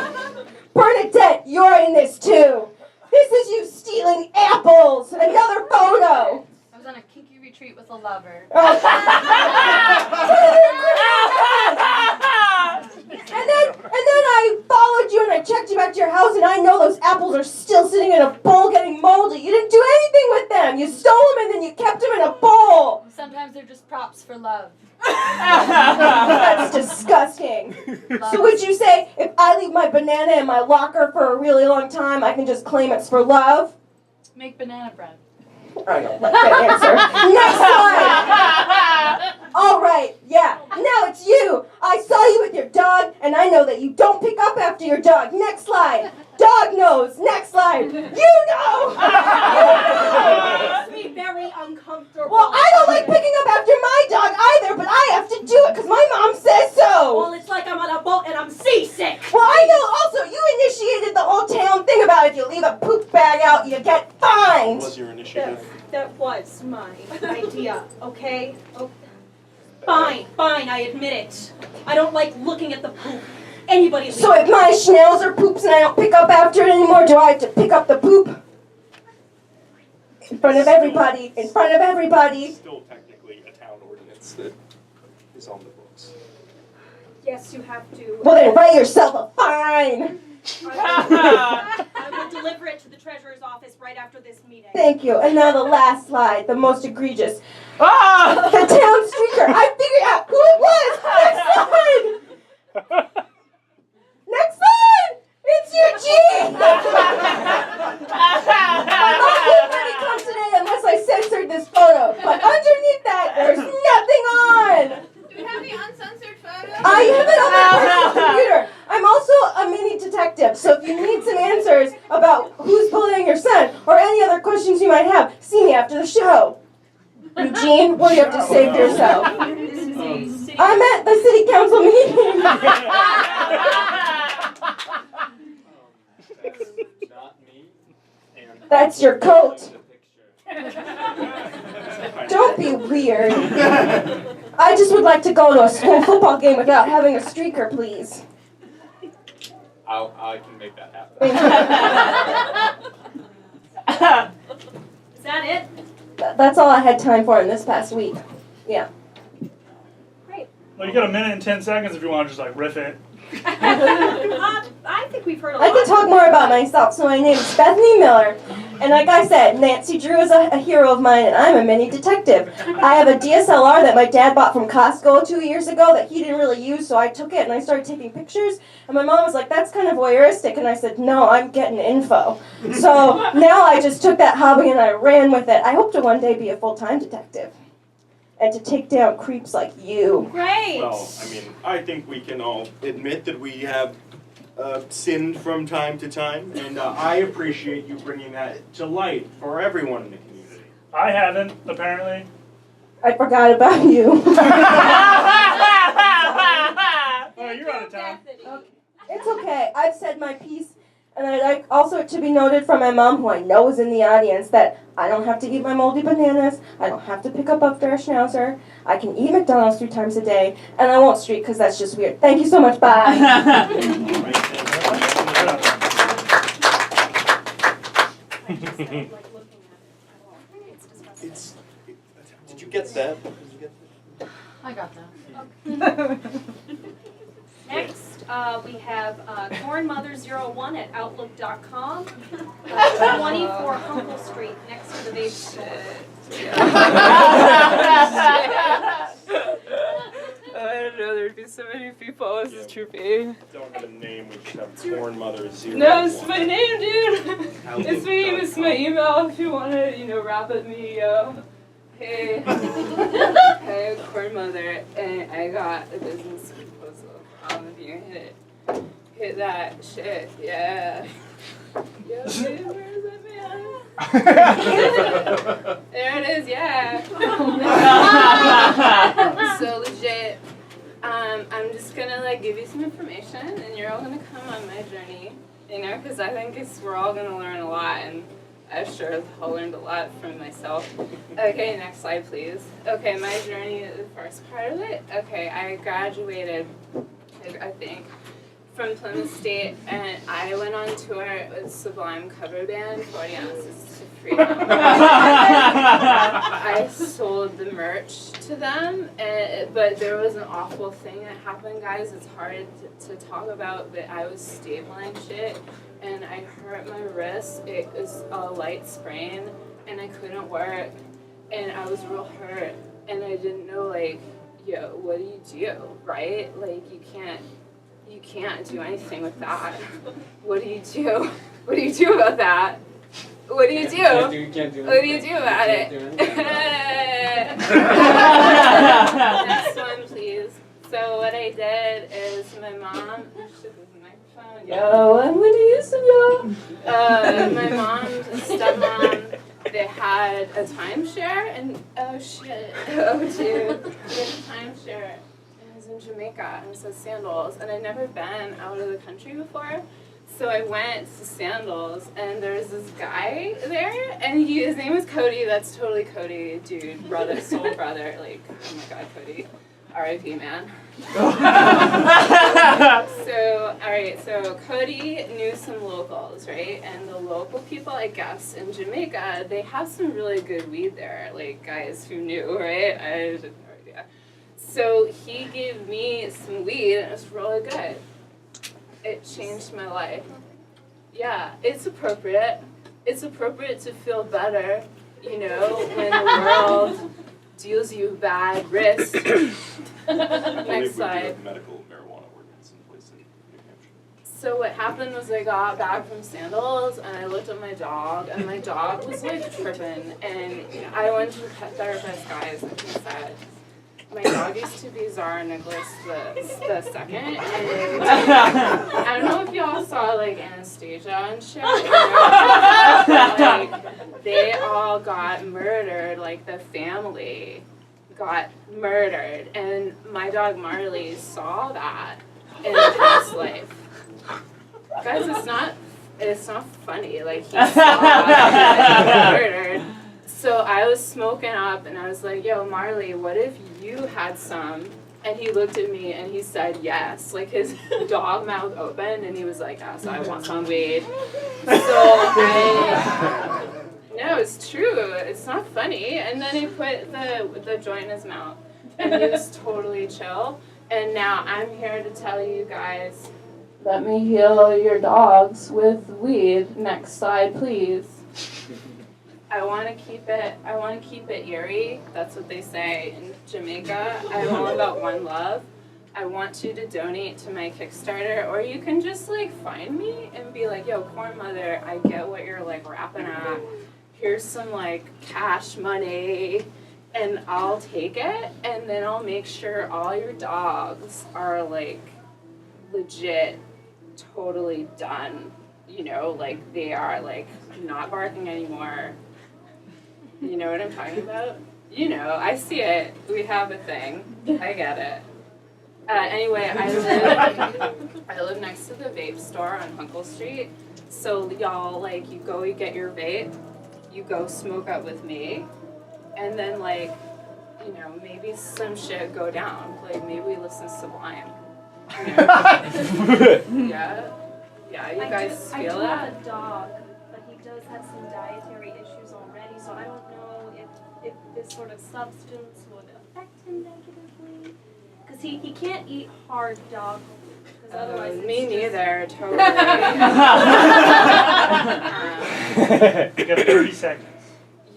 Speaker 11: Bernadette, you're in this too. This is you stealing apples. Another photo.
Speaker 3: I was on a kinky retreat with a lover.
Speaker 11: And then I followed you and I checked you back to your house and I know those apples are still sitting in a bowl getting moldy. You didn't do anything with them. You stole them and then you kept them in a bowl.
Speaker 3: Sometimes they're just props for love.
Speaker 11: That's disgusting. So would you say if I leave my banana in my locker for a really long time, I can just claim it's for love?
Speaker 3: Make banana bread.
Speaker 11: I don't like that answer. Next slide. All right, yeah. Now it's you. I saw you with your dog, and I know that you don't pick up after your dog. Next slide. Dog knows. Next slide. You know.
Speaker 4: It makes me very uncomfortable.
Speaker 11: Well, I don't like picking up after my dog either, but I have to do it because my mom says so.
Speaker 4: Well, it's like I'm on a boat and I'm seasick.
Speaker 11: Well, I know also you initiated the whole town thing about if you leave a poop bag out, you get fined.
Speaker 5: What was your initiative?
Speaker 4: That was my idea, okay? Oh, fine, I admit it. I don't like looking at the poop. Anybody leave.
Speaker 11: So if my schnauzer poops and I don't pick up after it anymore, do I have to pick up the poop? In front of everybody, in front of everybody.
Speaker 5: Still technically a town ordinance that is on the books.
Speaker 4: Yes, you have to.
Speaker 11: Well then write yourself a fine.
Speaker 4: I will deliver it to the treasurer's office right after this meeting.
Speaker 11: Thank you. And now the last slide, the most egregious. The town streaker. I figured out who it was. Next slide. Next slide. It's Eugene. My mom wouldn't let me come today unless I regarding your son or any other questions you might have, see me after the show. Eugene, what do you have to say for yourself?
Speaker 4: This is a city.
Speaker 11: I'm at the city council meeting.
Speaker 6: Not me. And
Speaker 11: That's your coat.
Speaker 6: the picture.
Speaker 11: Don't be weird. I just would like to go to a school football game without having a streaker, please.
Speaker 9: I can make that happen.
Speaker 4: Is that it?
Speaker 11: That's all I had time for in this past week. Yeah.
Speaker 1: Well, you got a minute and 10 seconds if you want to just like riff it.
Speaker 4: I think we've heard a lot.
Speaker 11: I can talk more about myself. So my name is Bethany Miller. And like I said, Nancy Drew is a hero of mine, and I'm a mini detective. I have a DSLR that my dad bought from Costco 2 years ago that he didn't really use, so I took it and I started taking pictures. And my mom was like, that's kind of voyeuristic. And I said, no, I'm getting info. So now I just took that hobby and I ran with it. I hope to one day be a full-time detective and to take down creeps like you.
Speaker 4: Great.
Speaker 9: Well, I mean, I think we can all admit that we have sinned from time to time, and I appreciate you bringing that to light for everyone in the community.
Speaker 1: I haven't, apparently.
Speaker 11: I forgot about you.
Speaker 1: Oh, you're out of town.
Speaker 11: It's okay. I've said my piece. And I'd like also to be noted from my mom, who I know is in the audience, that I don't have to eat my moldy bananas. I don't have to pick up a fair schnauzer. I can eat McDonald's 3 times a day. And I won't streak because that's just weird. Thank you so much. Bye.
Speaker 9: Did you get that?
Speaker 3: I got that.
Speaker 4: Next, we have cornmother01 at outlook.com, 24 Humble Street, next to the vape store.
Speaker 7: I don't know, there'd be so many people. This is trippy.
Speaker 9: Don't have a name, we just have Corn Mother 01.
Speaker 7: No, it's my name, dude. It's my name, it's my email if you want to, rap at me, Hey. Hey, Corn Mother, and I got a business proposal. If you hit that shit, yeah. Yeah, babe, where is that man? There it is, yeah. So legit. I'm just gonna give you some information, and you're all gonna come on my journey, because I think we're all gonna learn a lot, and I sure as hell learned a lot from myself. Okay, next slide, please. Okay, my journey, the first part of it. Okay, I graduated, I think, from Plymouth State, and I went on tour with Sublime cover band, 40 Ounces to Freedom. I sold the merch to them, but there was an awful thing that happened, guys. It's hard to talk about, but I was stapling shit, and I hurt my wrist. It was a light sprain, and I couldn't work, and I was real hurt, and I didn't know, yo, what do you do, right? You can't do anything with that. What do you do? What do you do about that? What do you do? What do you do about it? Next one, please. So what I did is my mom. Yo, I'm gonna use some yo. My mom, stepmom, they had a timeshare, and oh shit, oh dude, they had a timeshare. In Jamaica, and it says Sandals, and I'd never been out of the country before, so I went to Sandals, and there's this guy there, and his name was Cody. That's totally Cody, dude, brother, soul brother, oh my god, Cody, R.I.P. man. So Cody knew some locals, right, and the local people, I guess, in Jamaica, they have some really good weed there, guys who knew, right, I had no idea. So he gave me some weed, and it was really good. It changed my life. Yeah, it's appropriate. It's appropriate to feel better, when the world deals you a bad wrist. Next slide.
Speaker 9: Medical marijuana ordinance in place in New Hampshire.
Speaker 7: So what happened was I got back from Sandals, and I looked at my dog, and my dog was tripping, and I went to a pet therapist, guys, and he said, my dog used to be Zara Nicholas the second, and I don't know if y'all saw Anastasia and shit. all got murdered, like the family got murdered, and my dog Marley saw that in the past life. Guys, it's not funny, like he saw that murdered. So I was smoking up and I was like, yo, Marley, what if you had some? And he looked at me and he said yes, like his dog mouth opened, and he was like, so I want some weed. No, it's true, it's not funny. And then he put the joint in his mouth and he was totally chill. And now I'm here to tell you guys, let me heal your dogs with weed. Next slide, please. I want to keep it eerie. That's what they say in Jamaica. I'm all about one love. I want you to donate to my Kickstarter, or you can just like find me and be like, yo, Corn Mother, I get what you're like rapping at. Here's some like cash money, and I'll take it, and then I'll make sure all your dogs are like legit, totally done. You know, like they are like not barking anymore. You know what I'm talking about? You know, I see it. We have a thing. I get it. Anyway, I live next to the vape store on Hunkle Street. So y'all, like, you get your vape, you go smoke up with me, and then like, you know, maybe some shit go down. Like maybe we listen to Sublime. You know? Yeah, you guys feel that?
Speaker 4: I do have a dog, but he does have some dietary issues already, so I don't know if this sort of substance would affect him negatively. Because he can't eat hard dog food, because otherwise it's
Speaker 7: Me
Speaker 4: just...
Speaker 7: neither, totally.
Speaker 1: You got 30 seconds.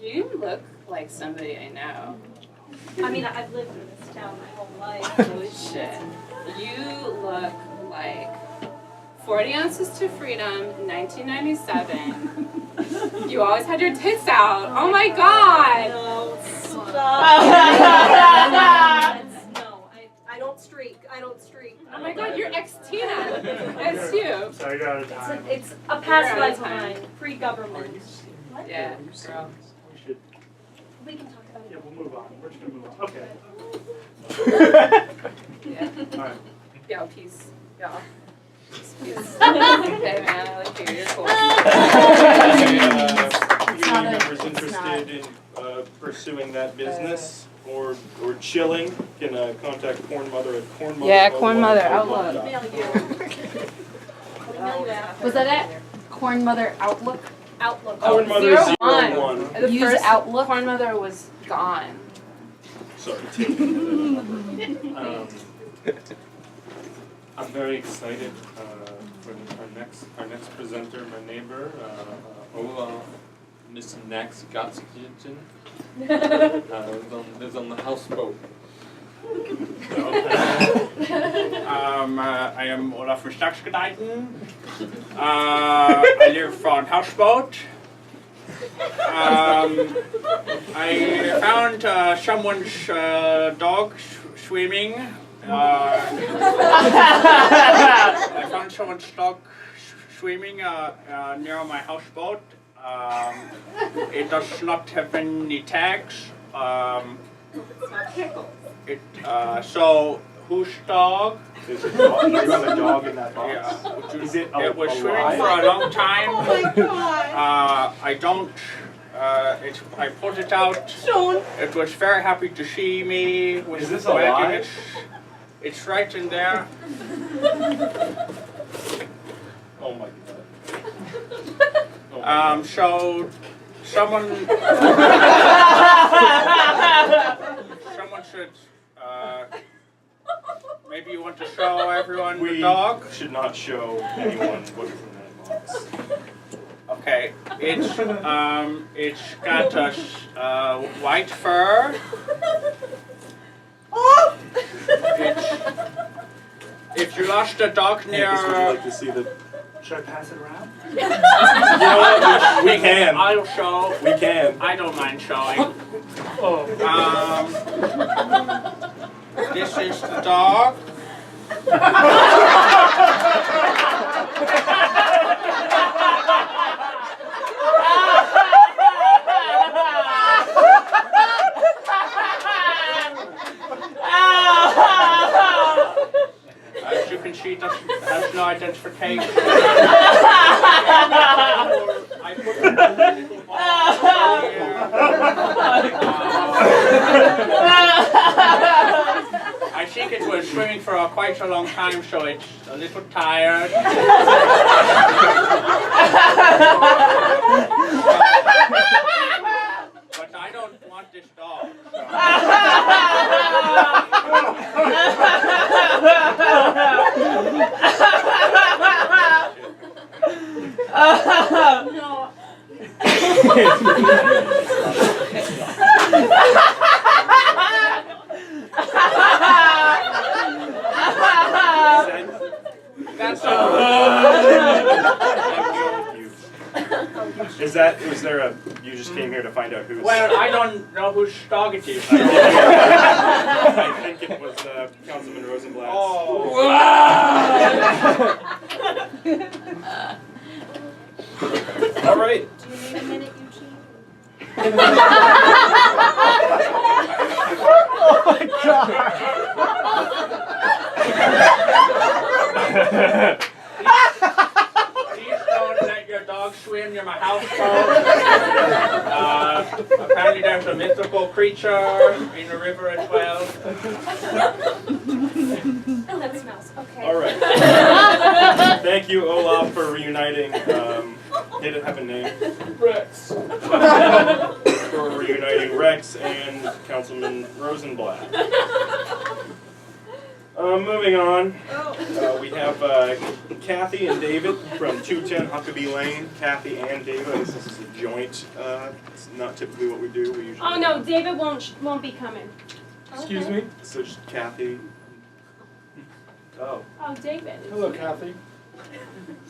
Speaker 7: You look like somebody I know.
Speaker 4: I mean, I've lived in this town my whole life.
Speaker 7: Holy shit. You look like 40 Ounces to Freedom, 1997. You always had your tits out. Oh my god!
Speaker 4: No, stop. No, I don't streak.
Speaker 7: Oh my god, you're ex-Tina. That's you.
Speaker 1: Sorry, you're out of time.
Speaker 4: It's a past
Speaker 7: You're out
Speaker 4: life
Speaker 7: of
Speaker 4: of
Speaker 7: time.
Speaker 4: mine, pre-government. What?
Speaker 7: Yeah, girl.
Speaker 1: We should,
Speaker 4: We can talk about
Speaker 1: yeah,
Speaker 4: it.
Speaker 1: we'll move on. We're just gonna move on. Okay.
Speaker 7: Yeah.
Speaker 1: Alright.
Speaker 7: Yo, peace. Y'all. Peace. Okay, man, I like you. You're cool.
Speaker 5: Community members interested in pursuing that business or chilling can contact Corn Mother at cornmother.
Speaker 7: Yeah, Corn Mother, Outlook.
Speaker 4: Email you. I'll email you after.
Speaker 3: Was that it? Corn Mother Outlook?
Speaker 4: Outlook.
Speaker 5: Corn Mother
Speaker 7: 01.
Speaker 5: 01.
Speaker 7: The
Speaker 3: Use
Speaker 7: first
Speaker 3: Outlook?
Speaker 7: Corn Mother was gone.
Speaker 5: Sorry,
Speaker 6: I'm very excited for our next presenter, my neighbor, Ola, Miss Maddagunkscott. Lives on the houseboat.
Speaker 12: I am Olaf from Maddagunkscott. I live on houseboat. I found someone's dog swimming. I found someone's dog swimming near my houseboat. It does not have any tags. So whose dog?
Speaker 5: There's a dog. You have a dog in that box?
Speaker 12: Yeah.
Speaker 5: Is it
Speaker 12: It was swimming
Speaker 5: alive?
Speaker 12: for a long time.
Speaker 11: Oh my god.
Speaker 12: I don't. I pulled it out.
Speaker 11: Don't.
Speaker 12: It was very happy to see me. Was
Speaker 5: Is this
Speaker 12: wagging
Speaker 5: alive?
Speaker 12: It's right in there.
Speaker 5: Oh my god.
Speaker 12: So someone should. Maybe you want to show everyone the
Speaker 5: We
Speaker 12: dog.
Speaker 5: should not show anyone what's in that box.
Speaker 12: Okay, it's got a white fur. If you lost a dog near,
Speaker 5: Campus, would you like to see the?
Speaker 1: Should I pass it around?
Speaker 5: You know what? We can.
Speaker 12: I'll show.
Speaker 5: We can.
Speaker 12: I don't mind showing.
Speaker 1: Oh.
Speaker 12: This is the dog. tape. I put a little ball here. I think it was swimming for quite a long time, so it's a little tired. But I don't want this dog.
Speaker 4: No.
Speaker 12: That's
Speaker 5: Was there a, you just came here to find out who's?
Speaker 12: well, I don't know whose dog it is.
Speaker 5: I think it was Councilman Rosenblatt's.
Speaker 12: Oh.
Speaker 5: All right.
Speaker 4: Do you need a minute, Eugene?
Speaker 8: Oh my god!
Speaker 12: Please don't let your dog swim near my houseboat. Apparently there's a mythical creature in the river as well.
Speaker 4: Oh, that smells. Okay.
Speaker 5: All right. Thank you, Olaf, for reuniting. Did it have a name?
Speaker 12: Rex.
Speaker 5: For reuniting Rex and Councilman Rosenblatt. Moving on, we have Kathy and David from 210 Huckabee Lane. Kathy and David, I guess this is a joint. It's not typically what we do. We usually.
Speaker 4: Oh no, David won't be coming.
Speaker 5: Excuse me. So just Kathy. Oh.
Speaker 4: Oh, David.
Speaker 8: Hello, Kathy.
Speaker 4: You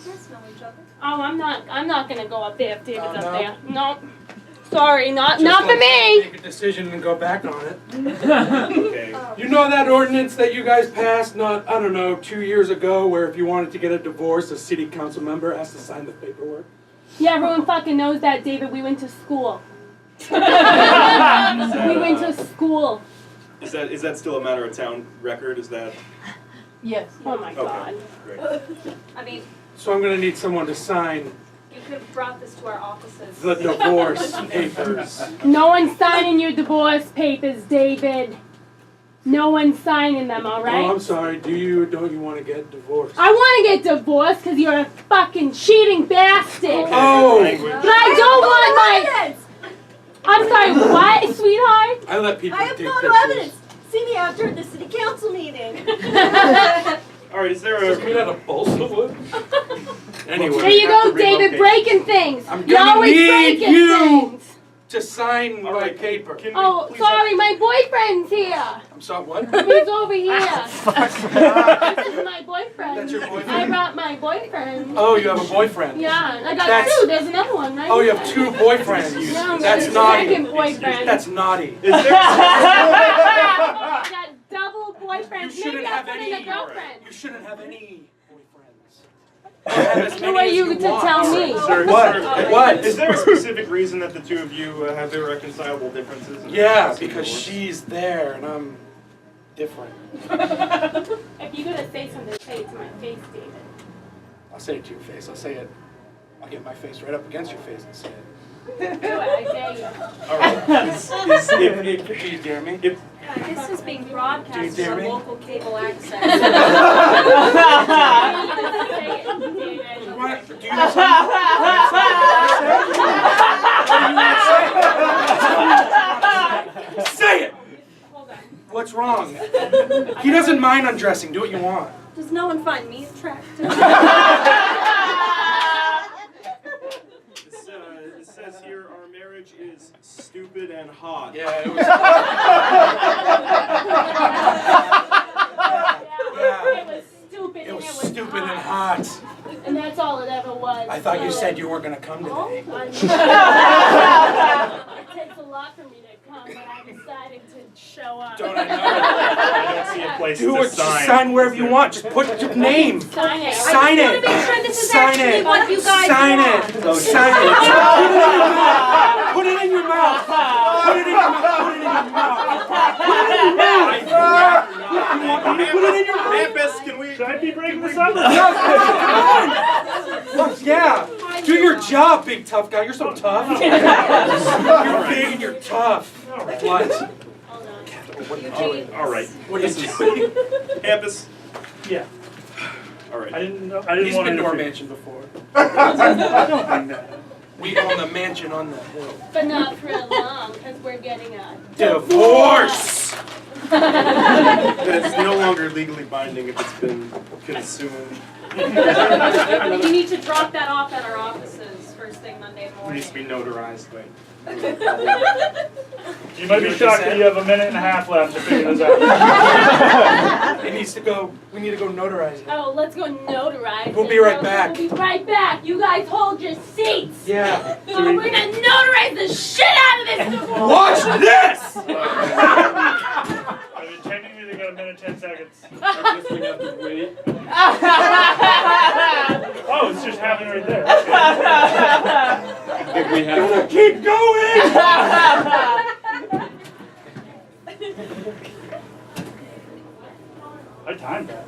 Speaker 4: guys smell each other.
Speaker 13: Oh, I'm not gonna go up there if David's
Speaker 8: Oh,
Speaker 13: up
Speaker 8: no?
Speaker 13: there. No. Sorry, not
Speaker 8: Just
Speaker 13: for
Speaker 8: let
Speaker 13: me.
Speaker 8: Make a decision and go back on it.
Speaker 5: Okay.
Speaker 8: You know that ordinance that you guys passed, I don't know, 2 years ago, where if you wanted to get a divorce, a city council member has to sign the paperwork?
Speaker 13: Yeah, everyone fucking knows that, David. We went to school. We went to school.
Speaker 5: Is that still a matter of town record? Is that?
Speaker 13: Yes. Oh my God.
Speaker 5: Great.
Speaker 4: I mean,
Speaker 8: So I'm gonna need someone to sign
Speaker 4: you could have brought this to our offices.
Speaker 8: the divorce papers.
Speaker 13: No one's signing your divorce papers, David. No one's signing them, all right?
Speaker 8: Oh, I'm sorry. Do you or don't you want to get divorced?
Speaker 13: I want to get divorced because you're a fucking cheating bastard.
Speaker 8: Oh!
Speaker 13: But I don't want my... I'm sorry, what, sweetheart?
Speaker 8: I let people
Speaker 11: I have
Speaker 8: take
Speaker 11: photo
Speaker 8: pictures.
Speaker 11: evidence. See me after the city council meeting.
Speaker 5: All right. Is there
Speaker 8: Is
Speaker 5: a?
Speaker 8: made out of balsa wood? Anyway.
Speaker 13: There you
Speaker 5: have
Speaker 13: go,
Speaker 5: to
Speaker 13: David,
Speaker 5: relocate.
Speaker 13: breaking things.
Speaker 8: I'm
Speaker 13: You're
Speaker 8: gonna
Speaker 13: always
Speaker 8: need
Speaker 13: breaking
Speaker 8: you
Speaker 13: things.
Speaker 8: to sign
Speaker 5: All
Speaker 8: my
Speaker 5: right.
Speaker 8: paper.
Speaker 5: Can we
Speaker 13: Oh,
Speaker 5: please
Speaker 13: sorry, my boyfriend's here.
Speaker 8: I'm sorry, what?
Speaker 13: He's over here. This is my boyfriend.
Speaker 8: That's your
Speaker 13: I
Speaker 8: boyfriend?
Speaker 13: brought my boyfriend.
Speaker 8: Oh, you have a boyfriend?
Speaker 13: Yeah, I got
Speaker 8: That's-
Speaker 13: two. There's another one, right?
Speaker 8: Oh, you have two boyfriends.
Speaker 13: Yeah,
Speaker 8: That's
Speaker 13: my
Speaker 8: naughty.
Speaker 13: second boyfriend.
Speaker 8: That's naughty.
Speaker 5: Is there?
Speaker 13: I got double boyfriends.
Speaker 8: You shouldn't
Speaker 13: Maybe I'll
Speaker 8: have
Speaker 13: put in a
Speaker 8: any.
Speaker 13: girlfriend.
Speaker 8: You shouldn't have any boyfriends. Or have as
Speaker 13: Who
Speaker 8: many
Speaker 13: are
Speaker 8: as
Speaker 13: you
Speaker 8: you
Speaker 13: to
Speaker 8: want.
Speaker 13: tell me?
Speaker 5: Sir,
Speaker 8: What?
Speaker 5: sir,
Speaker 8: What?
Speaker 5: Is there a specific reason that the two of you have irreconcilable differences? in
Speaker 8: Yeah,
Speaker 5: discussing
Speaker 8: because
Speaker 5: divorce?
Speaker 8: she's there and I'm different.
Speaker 13: If you're gonna say something, say it to my face, David.
Speaker 8: I'll say it to your face. I'll say it. I'll get my face right up against your face and say it.
Speaker 13: Do it, I dare you.
Speaker 5: All right.
Speaker 8: Do you dare me?
Speaker 5: If,
Speaker 4: This is being broadcast
Speaker 8: Do you dare
Speaker 4: on
Speaker 8: me?
Speaker 4: local cable access.
Speaker 13: Say it, David.
Speaker 8: What? Do you have something? Say it!
Speaker 13: Hold on.
Speaker 8: What's wrong? He doesn't mind undressing. Do what you want.
Speaker 4: Does no one find me attractive?
Speaker 5: it says here our marriage is stupid and hot.
Speaker 8: Yeah, it was.
Speaker 13: It was stupid
Speaker 8: It
Speaker 13: and
Speaker 8: was
Speaker 13: it was
Speaker 8: stupid and
Speaker 13: hot.
Speaker 8: hot.
Speaker 13: And that's all it ever was.
Speaker 8: I thought you
Speaker 13: So,
Speaker 8: said you weren't gonna come
Speaker 13: Oh,
Speaker 8: today.
Speaker 13: I know. It takes a lot for me to come, but I decided to show up.
Speaker 8: Don't I know?
Speaker 5: I don't see a place
Speaker 8: Do
Speaker 5: to
Speaker 8: it.
Speaker 5: sign.
Speaker 8: Just sign wherever you want. Just put your name.
Speaker 13: Sign it.
Speaker 8: Sign
Speaker 4: I
Speaker 8: it.
Speaker 4: just want to make sure this is
Speaker 8: Sign
Speaker 4: actually
Speaker 8: it.
Speaker 4: what you guys
Speaker 8: Sign
Speaker 4: want.
Speaker 8: it. Sign it. Put it in your mouth. Put it in your mouth. Put it in your mouth. Put it in your mouth. Put it in your mouth. You want me to put it in your mouth?
Speaker 5: Campus, can we?
Speaker 1: Should I be breaking this up?
Speaker 8: No, come on. Do your job, big tough guy. You're so tough. You're big and you're tough. What?
Speaker 5: All right.
Speaker 8: What is he doing?
Speaker 5: Campus.
Speaker 1: Yeah.
Speaker 5: All right.
Speaker 1: I didn't want
Speaker 8: He's
Speaker 1: to
Speaker 8: been to our
Speaker 1: interfere.
Speaker 8: mansion before.
Speaker 1: I don't think that.
Speaker 8: We own the mansion on the hill.
Speaker 13: But not for long, because we're getting a
Speaker 8: Divorce!
Speaker 5: It's no longer legally binding if it's been consumed.
Speaker 4: You need to drop that off at our offices first thing Monday
Speaker 5: It
Speaker 4: morning.
Speaker 5: needs to be notarized, but.
Speaker 1: You might be shocked that you have a minute and a half left to figure this out.
Speaker 8: It needs to go. We need to go notarize it.
Speaker 13: Oh, let's go notarize.
Speaker 8: We'll
Speaker 13: it.
Speaker 8: be right back.
Speaker 13: We'll be right back. You guys hold your seats.
Speaker 8: Yeah.
Speaker 13: Oh, we're gonna notarize the shit out of this divorce.
Speaker 8: Watch this!
Speaker 1: I mean, technically they got a minute 10 seconds.
Speaker 6: I guess we have to wait.
Speaker 1: Oh, it's just happening right there.
Speaker 6: I think we have to
Speaker 8: Keep going!
Speaker 1: I timed that.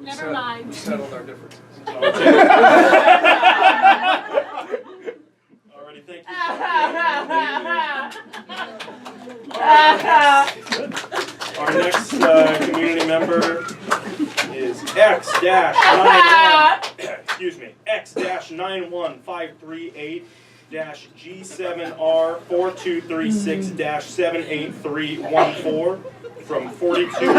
Speaker 13: Never mind.
Speaker 8: We settled our differences.
Speaker 5: Alrighty, thank you. Our next community member is X-91538-G7R4236-78314 from 42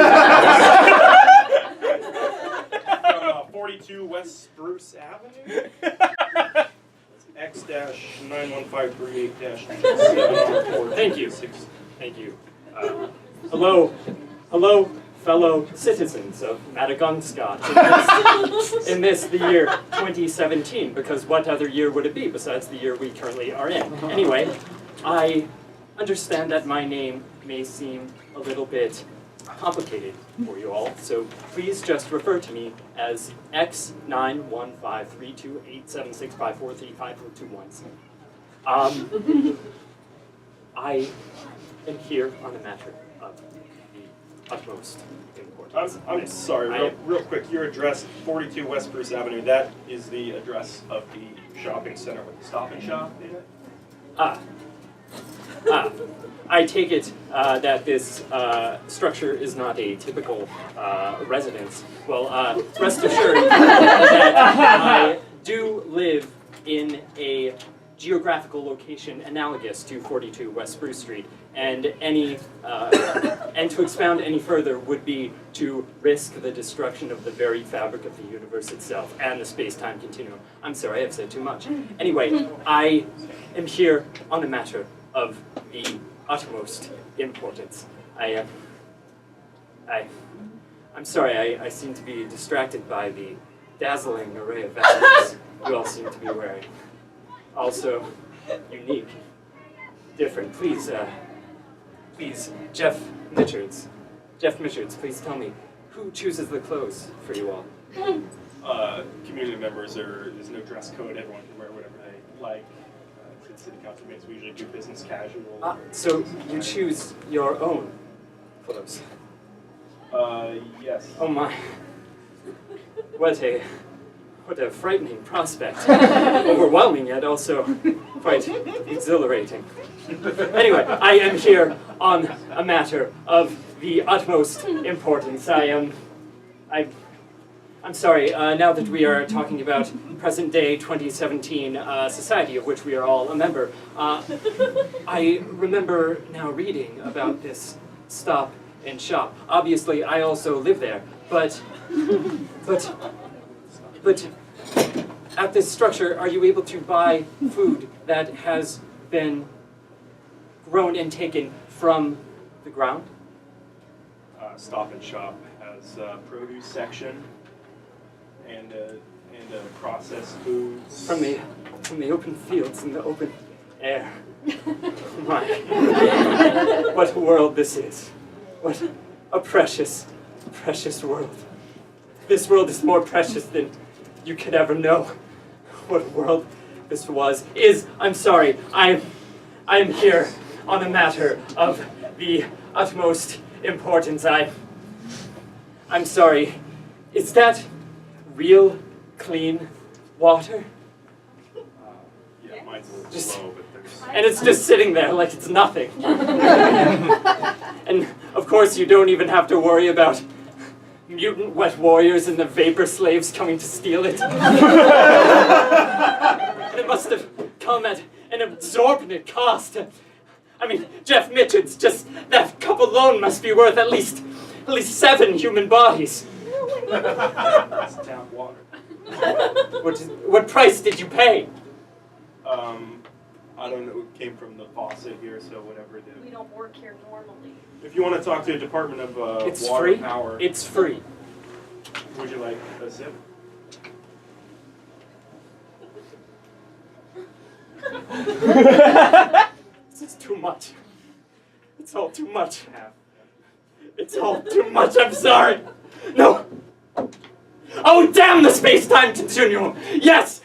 Speaker 5: West Spruce Avenue. X-91538-G7R4236.
Speaker 14: Thank you. Thank you. Hello, fellow citizens of Maddagunkscott. In this, the year 2017, because what other year would it be besides the year we currently are in? Anyway, I understand that my name may seem a little bit complicated for you all, so please just refer to me as X915328765435421. I am here on a matter of the utmost importance.
Speaker 5: I'm sorry, real quick, your address, 42 West Spruce Avenue, that is the address of the shopping center with the Stop and Shop in it?
Speaker 14: I take it that this structure is not a typical residence. Well, rest assured that I do live in a geographical location analogous to 42 West Spruce Street, and and to expound any further would be to risk the destruction of the very fabric of the universe itself and the space-time continuum. I'm sorry, I've said too much. Anyway, I am here on a matter of the utmost importance. I'm sorry, I seem to be distracted by the dazzling array of vestments you all seem to be wearing. Also, unique, different. Please, Jeff Mitchards, please tell me, who chooses the clothes for you all?
Speaker 5: Community members, there's no dress code, everyone can wear whatever they like. City council meetings, we usually do business casual.
Speaker 14: So you choose your own clothes?
Speaker 5: Yes.
Speaker 14: Oh my. What a frightening prospect. Overwhelming yet also quite exhilarating. Anyway, I am here on a matter of the utmost importance. I'm sorry, now that we are talking about present day 2017 society of which we are all a member, I remember now reading about this Stop and Shop. Obviously, I also live there, but at this structure, are you able to buy food that has been grown and taken from the ground?
Speaker 5: Stop and Shop has a produce section and processed foods.
Speaker 14: From the open fields and the open air. My, what a world this is. What a precious, precious world. This world is more precious than you could ever know. What a world this is. I'm sorry, I'm here on a matter of the utmost importance. I'm sorry, Is that real clean water?
Speaker 5: Yeah, mine's a little
Speaker 14: Just-
Speaker 5: low, but there's...
Speaker 14: And it's just sitting there like it's nothing. And of course you don't even have to worry about mutant wet warriors and the vapor slaves coming to steal it. And it must have come at an exorbitant cost. I mean, Jeff Mitchell's, just that cup alone must be worth at least 7 human bodies.
Speaker 5: That's tap water.
Speaker 14: What price did you pay?
Speaker 5: I don't know, it came from the faucet here, so whatever the...
Speaker 4: We don't work here normally.
Speaker 5: If you want to talk to the Department of
Speaker 14: It's
Speaker 5: Water
Speaker 14: free.
Speaker 5: Power,
Speaker 14: It's free.
Speaker 5: would you like a sip?
Speaker 14: This is too much. It's all too much. It's all too much, I'm sorry. No. Oh, damn the space-time continuum. Yes,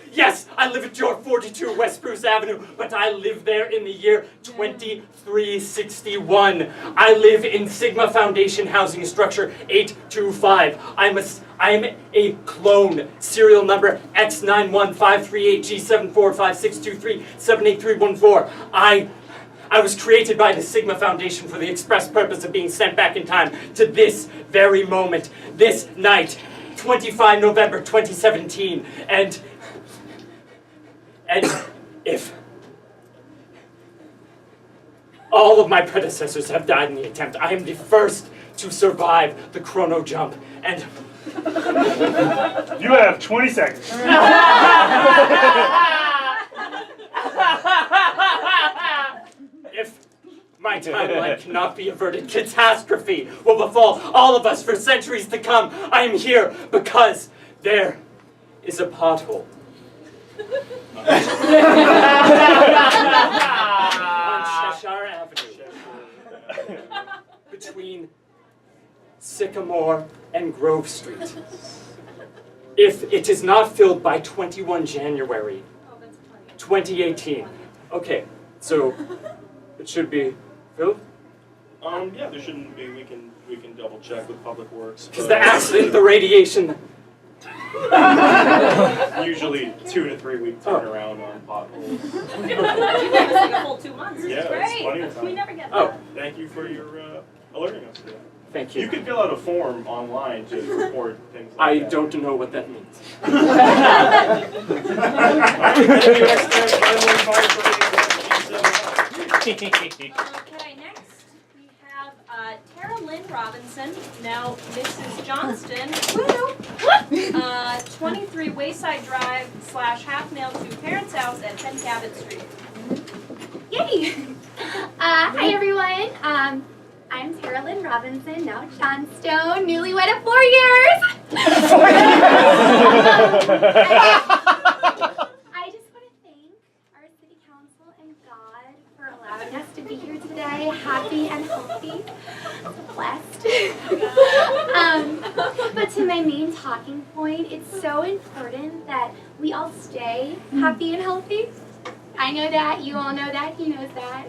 Speaker 14: I live at your 42 West Bruce Avenue, but I live there in the year 2361. I live in Sigma Foundation housing structure 825. I'm a clone. Serial number X91538G745623783114. I was created by the Sigma Foundation for the express purpose of being sent back in time to this very moment, this night, 25 November 2017, and if all of my predecessors have died in the attempt, I am the first to survive the chrono jump, and
Speaker 1: You have 20 seconds.
Speaker 14: if my timeline cannot be averted, catastrophe will befall all of us for centuries to come. I am here because there is a pothole. On Cheshire Avenue, between Sycamore and Grove Street. If it is not filled by 21 January 2018, okay, so it should be filled?
Speaker 5: Yeah, there shouldn't be. We can double check with Public Works.
Speaker 14: Because the accident, the radiation.
Speaker 5: Usually 2 to 3 week turnaround on potholes.
Speaker 4: You guys like a full 2 months.
Speaker 5: Yeah,
Speaker 4: It's
Speaker 5: it's
Speaker 4: great.
Speaker 5: plenty of time.
Speaker 4: We never get
Speaker 14: Oh.
Speaker 4: that.
Speaker 5: Thank you for your alerting us today.
Speaker 14: Thank you.
Speaker 5: You could fill out a form online to report things like
Speaker 14: I
Speaker 5: that.
Speaker 14: don't know what that means.
Speaker 4: Okay, next we have Tara Lynn Robinson, now Mrs. Johnston. 23 Wayside Drive / half mail to parents' house at 10 Cabot Street.
Speaker 15: Yay! Hi everyone. I'm Tara Lynn Robinson, now Johnstone, newlywed of 4 years. I just want to thank our city council and God for allowing us to be here today, happy and healthy, blessed. But to my main talking point, it's so important that we all stay happy and healthy. I know that, you all know that, he knows that.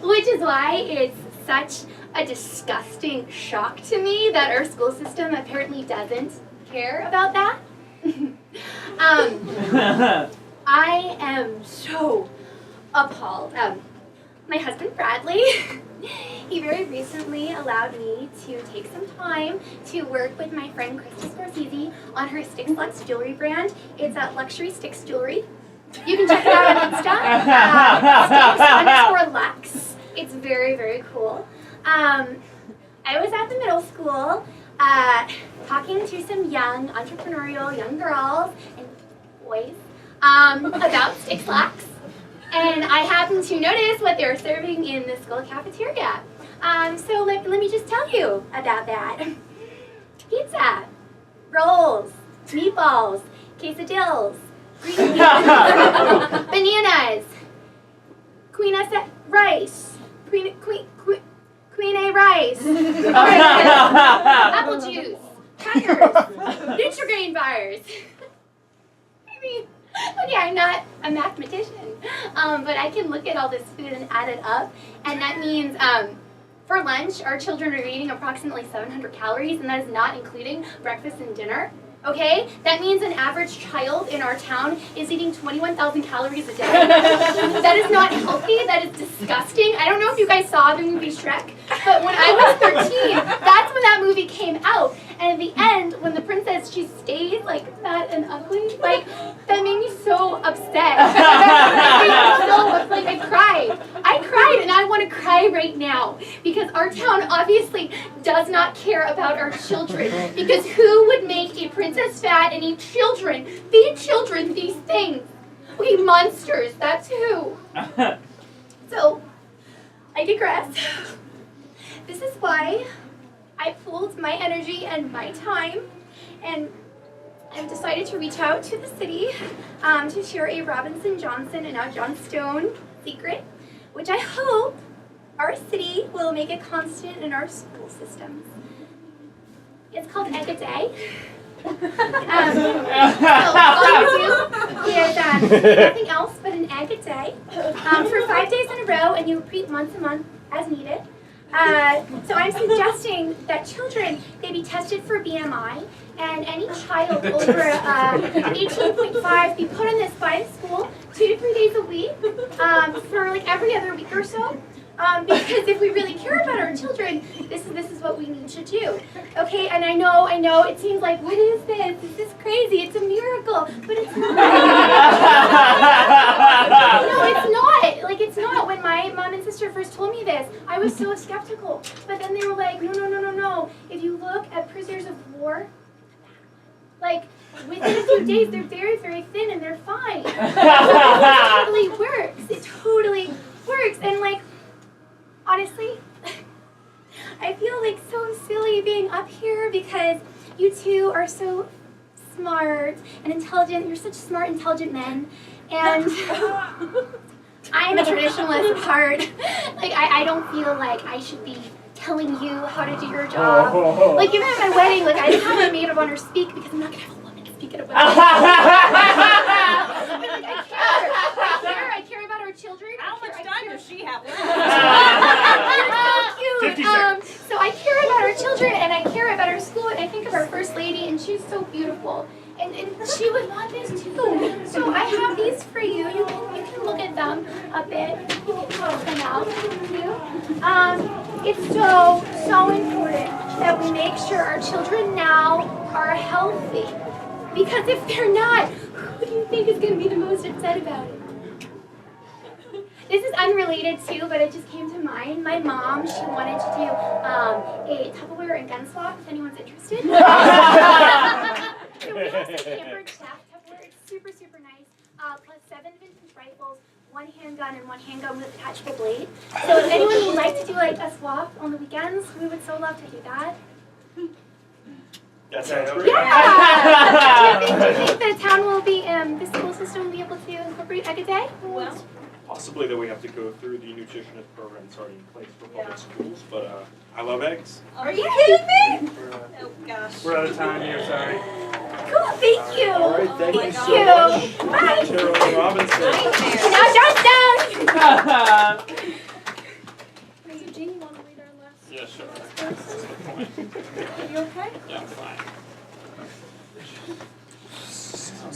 Speaker 15: Which is why it's such a disgusting shock to me that our school system apparently doesn't care about that. I am so appalled. My husband Bradley, he very recently allowed me to take some time to work with my friend Krista Scorsese on her Sticks Lux jewelry brand. It's a luxury Sticks jewelry. You can check it out on Insta. Sticks_Lux. It's very, very cool. I was at the middle school talking to some young entrepreneurial young girls and boys about Sticks Lux. And I happened to notice what they were serving in the school cafeteria. So let me just tell you about that. Pizza, rolls, meatballs, quesadillas, green beans, bananas, queen rice, queen A rice, apple juice, crackers, Nutri-Grain bars. I mean, okay, I'm not a mathematician, but I can look at all this food and add it up, and that means For lunch, our children are eating approximately 700 calories, and that is not including breakfast and dinner. Okay? That means an average child in our town is eating 21,000 calories a day. That is not healthy. That is disgusting. I don't know if you guys saw the movie Shrek, but when I was 13, that's when that movie came out. And at the end, when the princess, she stays like fat and ugly, like, that made me so upset. I cried. I cried, and I want to cry right now. Because our town obviously does not care about our children. Because who would make a princess fat and eat children, feed children these things? Okay, monsters, that's who. So, I digress. This is why I pooled my energy and my time, and I've decided to reach out to the city to share a Robinson Johnson and now John Stone secret, which I hope our city will make a constant in our school systems. It's called Egg a Day. So all you do is nothing else but an egg a day for 5 days in a row, and you repeat once a month as needed. So I'm suggesting that children, they be tested for BMI, and any child over 18.5 be put on this by the school 2 to 3 days a week for like every other week or so. Because if we really care about our children, this is what we need to do. Okay, and I know, it seems like, what is this? This is crazy, it's a miracle, but it's not. No, it's not. Like, it's not. When my mom and sister first told me this, I was so skeptical. But then they were like, no. If you look at prisoners of war, like, within a few days, they're very, very thin and they're fine. It totally works. It totally works. And, like, honestly, I feel like so silly being up here because you two are so smart and intelligent. You're such smart, intelligent men. And I am a traditionalist at heart. Like, I don't feel like I should be telling you how to do your job. Like, even at my wedding, like, I didn't have my maid of honor speak because I'm not going to have a woman speak at a wedding. I care about our children.
Speaker 4: How much time does she have left?
Speaker 15: You're so cute. So I care about our children, and I care about our school, and I think of our first lady, and she's so beautiful. And she would want this too. So I have these for you. You can look at them a bit. You can talk them out. It's so important that we make sure our children now are healthy. Because if they're not, who do you think is going to be the most upset about it? This is unrelated too, but it just came to mind. My mom, she wanted to do a Tupperware and gun swap, if anyone's interested. So we have some Cambridge staff Tupperware. It's super, super nice. Plus 7 vintage rifles, 1 handgun, and 1 handgun with attachable blade. So if anyone would like to do like a swap on the weekends, we would so love to do that.
Speaker 5: That sounds great.
Speaker 15: Yeah! Do you think the town will be, the school system will be able to incorporate Egg a Day?
Speaker 4: Well,
Speaker 5: Possibly that we have to go through the nutritionist program that's already in place for public schools, but I love eggs.
Speaker 15: Are you kidding me?
Speaker 4: oh gosh.
Speaker 1: We're out of time here, sorry.
Speaker 15: Cool, thank you.
Speaker 9: All right, thank you so much.
Speaker 15: Bye.
Speaker 5: Carolyn Robinson.
Speaker 15: Now Johnstown!
Speaker 4: Jean, you want to read our last?
Speaker 14: Yeah, sure.
Speaker 4: Are you okay?
Speaker 14: Yeah, I'm fine.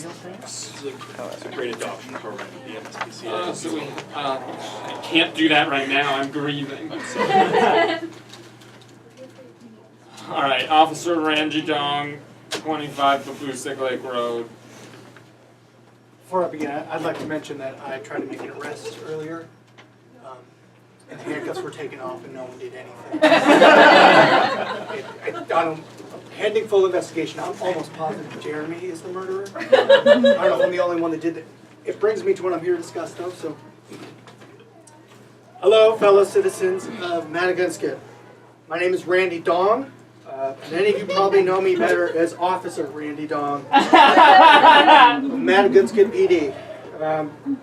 Speaker 5: It's a great adoption program at the MSPCA.
Speaker 14: So we, I can't do that right now. I'm grieving. All right, Officer Ranji Dong, 25 Babusick Lake Road.
Speaker 8: Before I begin, I'd like to mention that I tried to make an arrest earlier, and the handcuffs were taken off and no one did anything. Pending full investigation, I'm almost positive Jeremy is the murderer. I don't know if I'm the only one that did it. It brings me to what I'm here to discuss, though, so. Hello, fellow citizens of Maddagunkscott. My name is Randy Dong. Many of you probably know me better as Officer Randy Dong. Maddagunkscott PD.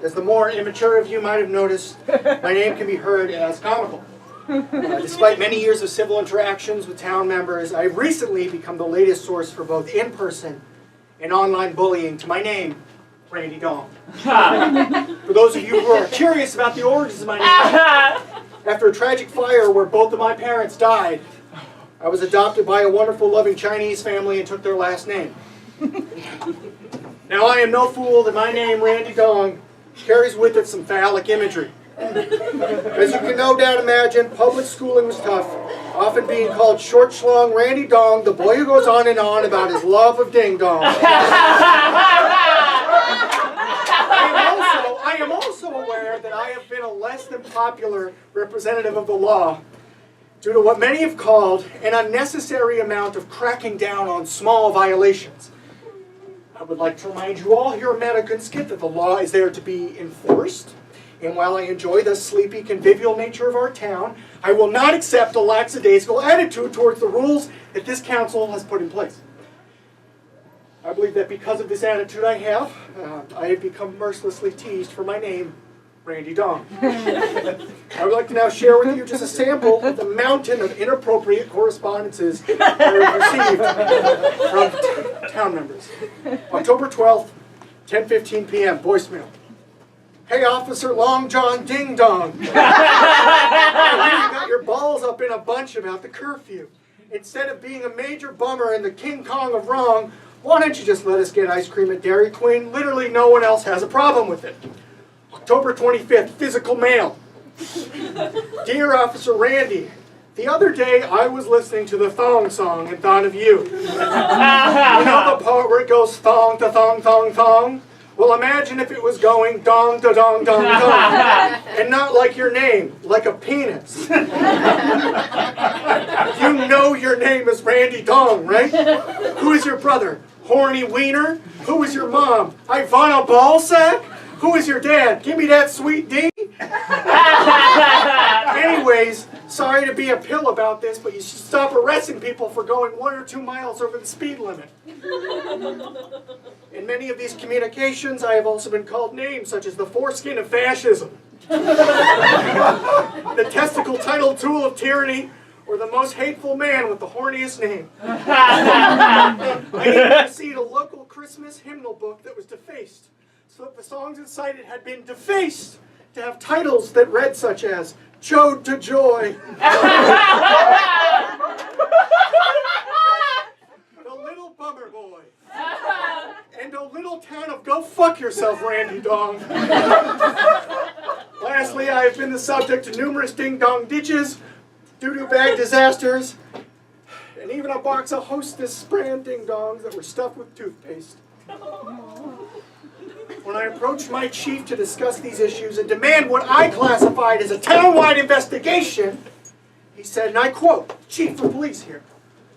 Speaker 8: As the more immature of you might have noticed, my name can be heard as comical. Despite many years of civil interactions with town members, I've recently become the latest source for both in-person and online bullying to my name, Randy Dong. For those of you who are curious about the origins of my name, After a tragic fire where both of my parents died, I was adopted by a wonderful, loving Chinese family and took their last name. Now, I am no fool that my name, Randy Dong, carries with it some phallic imagery. As you can no doubt imagine, public schooling was tough, often being called short schlong Randy Dong, the boy who goes on and on about his love of ding dong. I am also aware that I have been a less than popular representative of the law due to what many have called an unnecessary amount of cracking down on small violations. I would like to remind you all here at Maddagunkscott that the law is there to be enforced. And while I enjoy the sleepy, convivial nature of our town, I will not accept a lackadaisical attitude towards the rules that this council has put in place. I believe that because of this attitude I have become mercilessly teased for my name, Randy Dong. I would like to now share with you just a sample of the mountain of inappropriate correspondences I have received from town members. October 12th, 10:15 p.m., voicemail. Hey, Officer Long John Ding Dong. You got your balls up in a bunch about the curfew. Instead of being a major bummer and the King Kong of wrong, why don't you just let us get ice cream at Dairy Queen? Literally no one else has a problem with it. October 25th, physical mail. Dear Officer Randy, the other day I was listening to the thong song and thought of you. You know the part where it goes thong to thong thong thong? Well, imagine if it was going dong to dong dong dong, and not like your name, like a penis. You know your name is Randy Dong, right? Who is your brother? Horny Wiener? Who is your mom? Ivana Ballsack? Who is your dad? Give me that sweet D. Anyways, sorry to be a pill about this, but you should stop arresting people for going 1 or 2 miles over the speed limit. In many of these communications, I have also been called names such as the foreskin of fascism, the testicle title tool of tyranny, or the most hateful man with the horniest name. I even received a local Christmas hymnal book that was defaced, so that the songs it cited had been defaced to have titles that read such as Chode to Joy, The Little Bummer Boy, and A Little Town of Go Fuck Yourself, Randy Dong. Lastly, I have been the subject of numerous ding-dong ditches, doo-doo bag disasters, and even a box of Hostess brand ding-dongs that were stuffed with toothpaste. When I approached my chief to discuss these issues and demand what I classified as a town-wide investigation, he said, and I quote, Chief of Police here,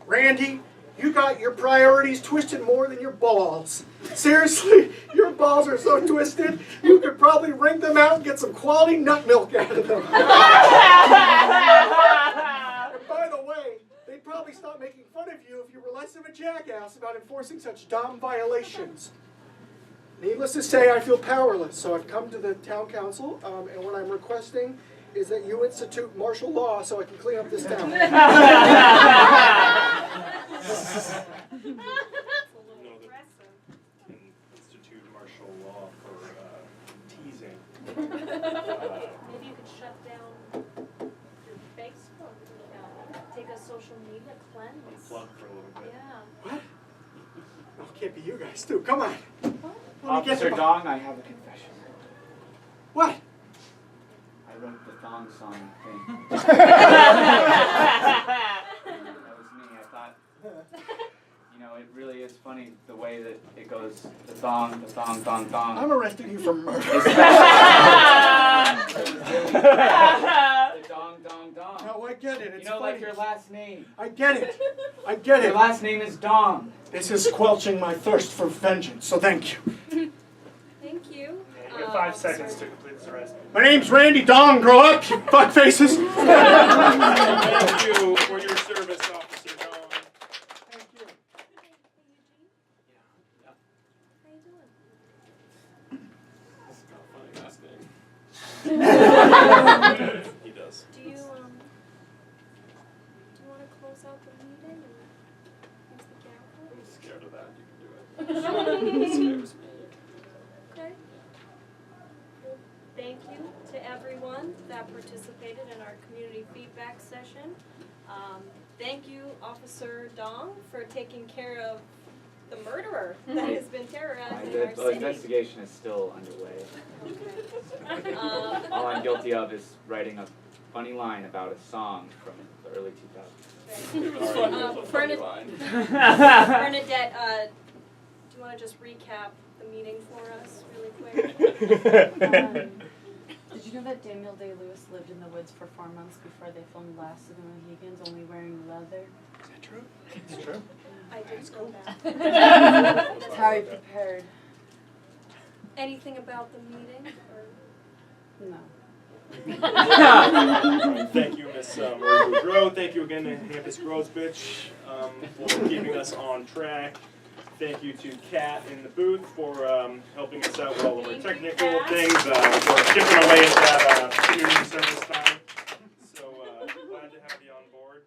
Speaker 8: Randy, you got your priorities twisted more than your balls. Seriously, your balls are so twisted, you could probably wring them out and get some quality nut milk out of them. And by the way, they'd probably stop making fun of you if you were less of a jackass about enforcing such dumb violations. Needless to say, I feel powerless, so I've come to the town council, and what I'm requesting is that you institute martial law so I can clean up this town.
Speaker 5: Institute martial law for teasing.
Speaker 4: Maybe you could shut down your Facebook, take a social media cleanse.
Speaker 5: Unplug for a little bit.
Speaker 4: Yeah.
Speaker 8: What? Oh, it can't be you guys, too. Come on.
Speaker 12: Officer Dong, I have a confession.
Speaker 8: What?
Speaker 12: I wrote the thong song thing. That was me. I thought, you know, it really is funny the way that it goes, the thong, thong, thong.
Speaker 8: I'm arresting you for murder.
Speaker 12: The dong, dong, dong.
Speaker 8: No, I get it. It's
Speaker 12: you know,
Speaker 8: funny.
Speaker 12: like your last name.
Speaker 8: I get it. I get it.
Speaker 12: Your last name is Dong.
Speaker 8: This is squelching my thirst for vengeance, so thank you.
Speaker 4: Thank you.
Speaker 1: You have 5 seconds to complete this arrest.
Speaker 8: My name's Randy Dong. Grow up, you fuckfaces.
Speaker 5: Thank you for your service, Officer Dong.
Speaker 8: Thank you.
Speaker 4: How you doing?
Speaker 5: This is not funny last name. He does.
Speaker 4: Do you want to close out the meeting and use the gavel?
Speaker 5: I'm scared of that. You can do it.
Speaker 4: Okay.
Speaker 5: It scares me.
Speaker 4: Well, thank you to everyone that participated in our community feedback session. Thank you, Officer Dong, for taking care of the murderer that has been terrorizing our
Speaker 16: The
Speaker 4: city.
Speaker 16: investigation is still underway. All I'm guilty of is writing a funny line about a song from the early 2000s.
Speaker 4: Bernadette, do you want to just recap the meeting for us really quick?
Speaker 3: Did you know that Daniel Day-Lewis lived in the woods for 4 months before they filmed Last of the Mohicans, only wearing leather?
Speaker 8: Is that true?
Speaker 1: It's true.
Speaker 4: I did know that.
Speaker 3: That's how he prepared.
Speaker 4: Anything about the meeting? Or?
Speaker 3: No.
Speaker 5: Thank you, Ms. Marie Boudreau. Thank you again to Hampus Grosbich for keeping us on track. Thank you to Kat in the booth for helping us out with all of our technical things, for chipping away at that community service time. So glad to have you on board.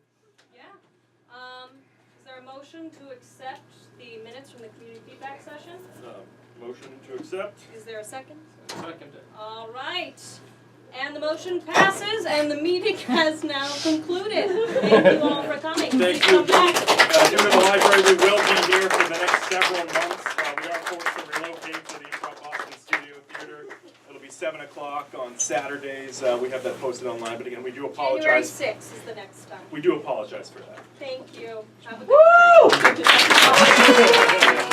Speaker 4: Yeah. Is there a motion to accept the minutes from the community feedback session?
Speaker 5: Motion to accept.
Speaker 4: Is there a second?
Speaker 14: Second.
Speaker 4: All right. And the motion passes, and the meeting has now concluded. Thank you all for coming.
Speaker 5: Thank
Speaker 4: Please
Speaker 5: you.
Speaker 4: come back.
Speaker 5: Due to the library, we will be here for the next several months. We are forced to relocate to the Improv Boston Studio Theater. It'll be 7 o'clock on Saturdays. We have that posted online, but again, we do
Speaker 4: January
Speaker 5: apologize.
Speaker 4: 6th is the next time.
Speaker 5: We do apologize for that.
Speaker 4: Thank you. Have a good night.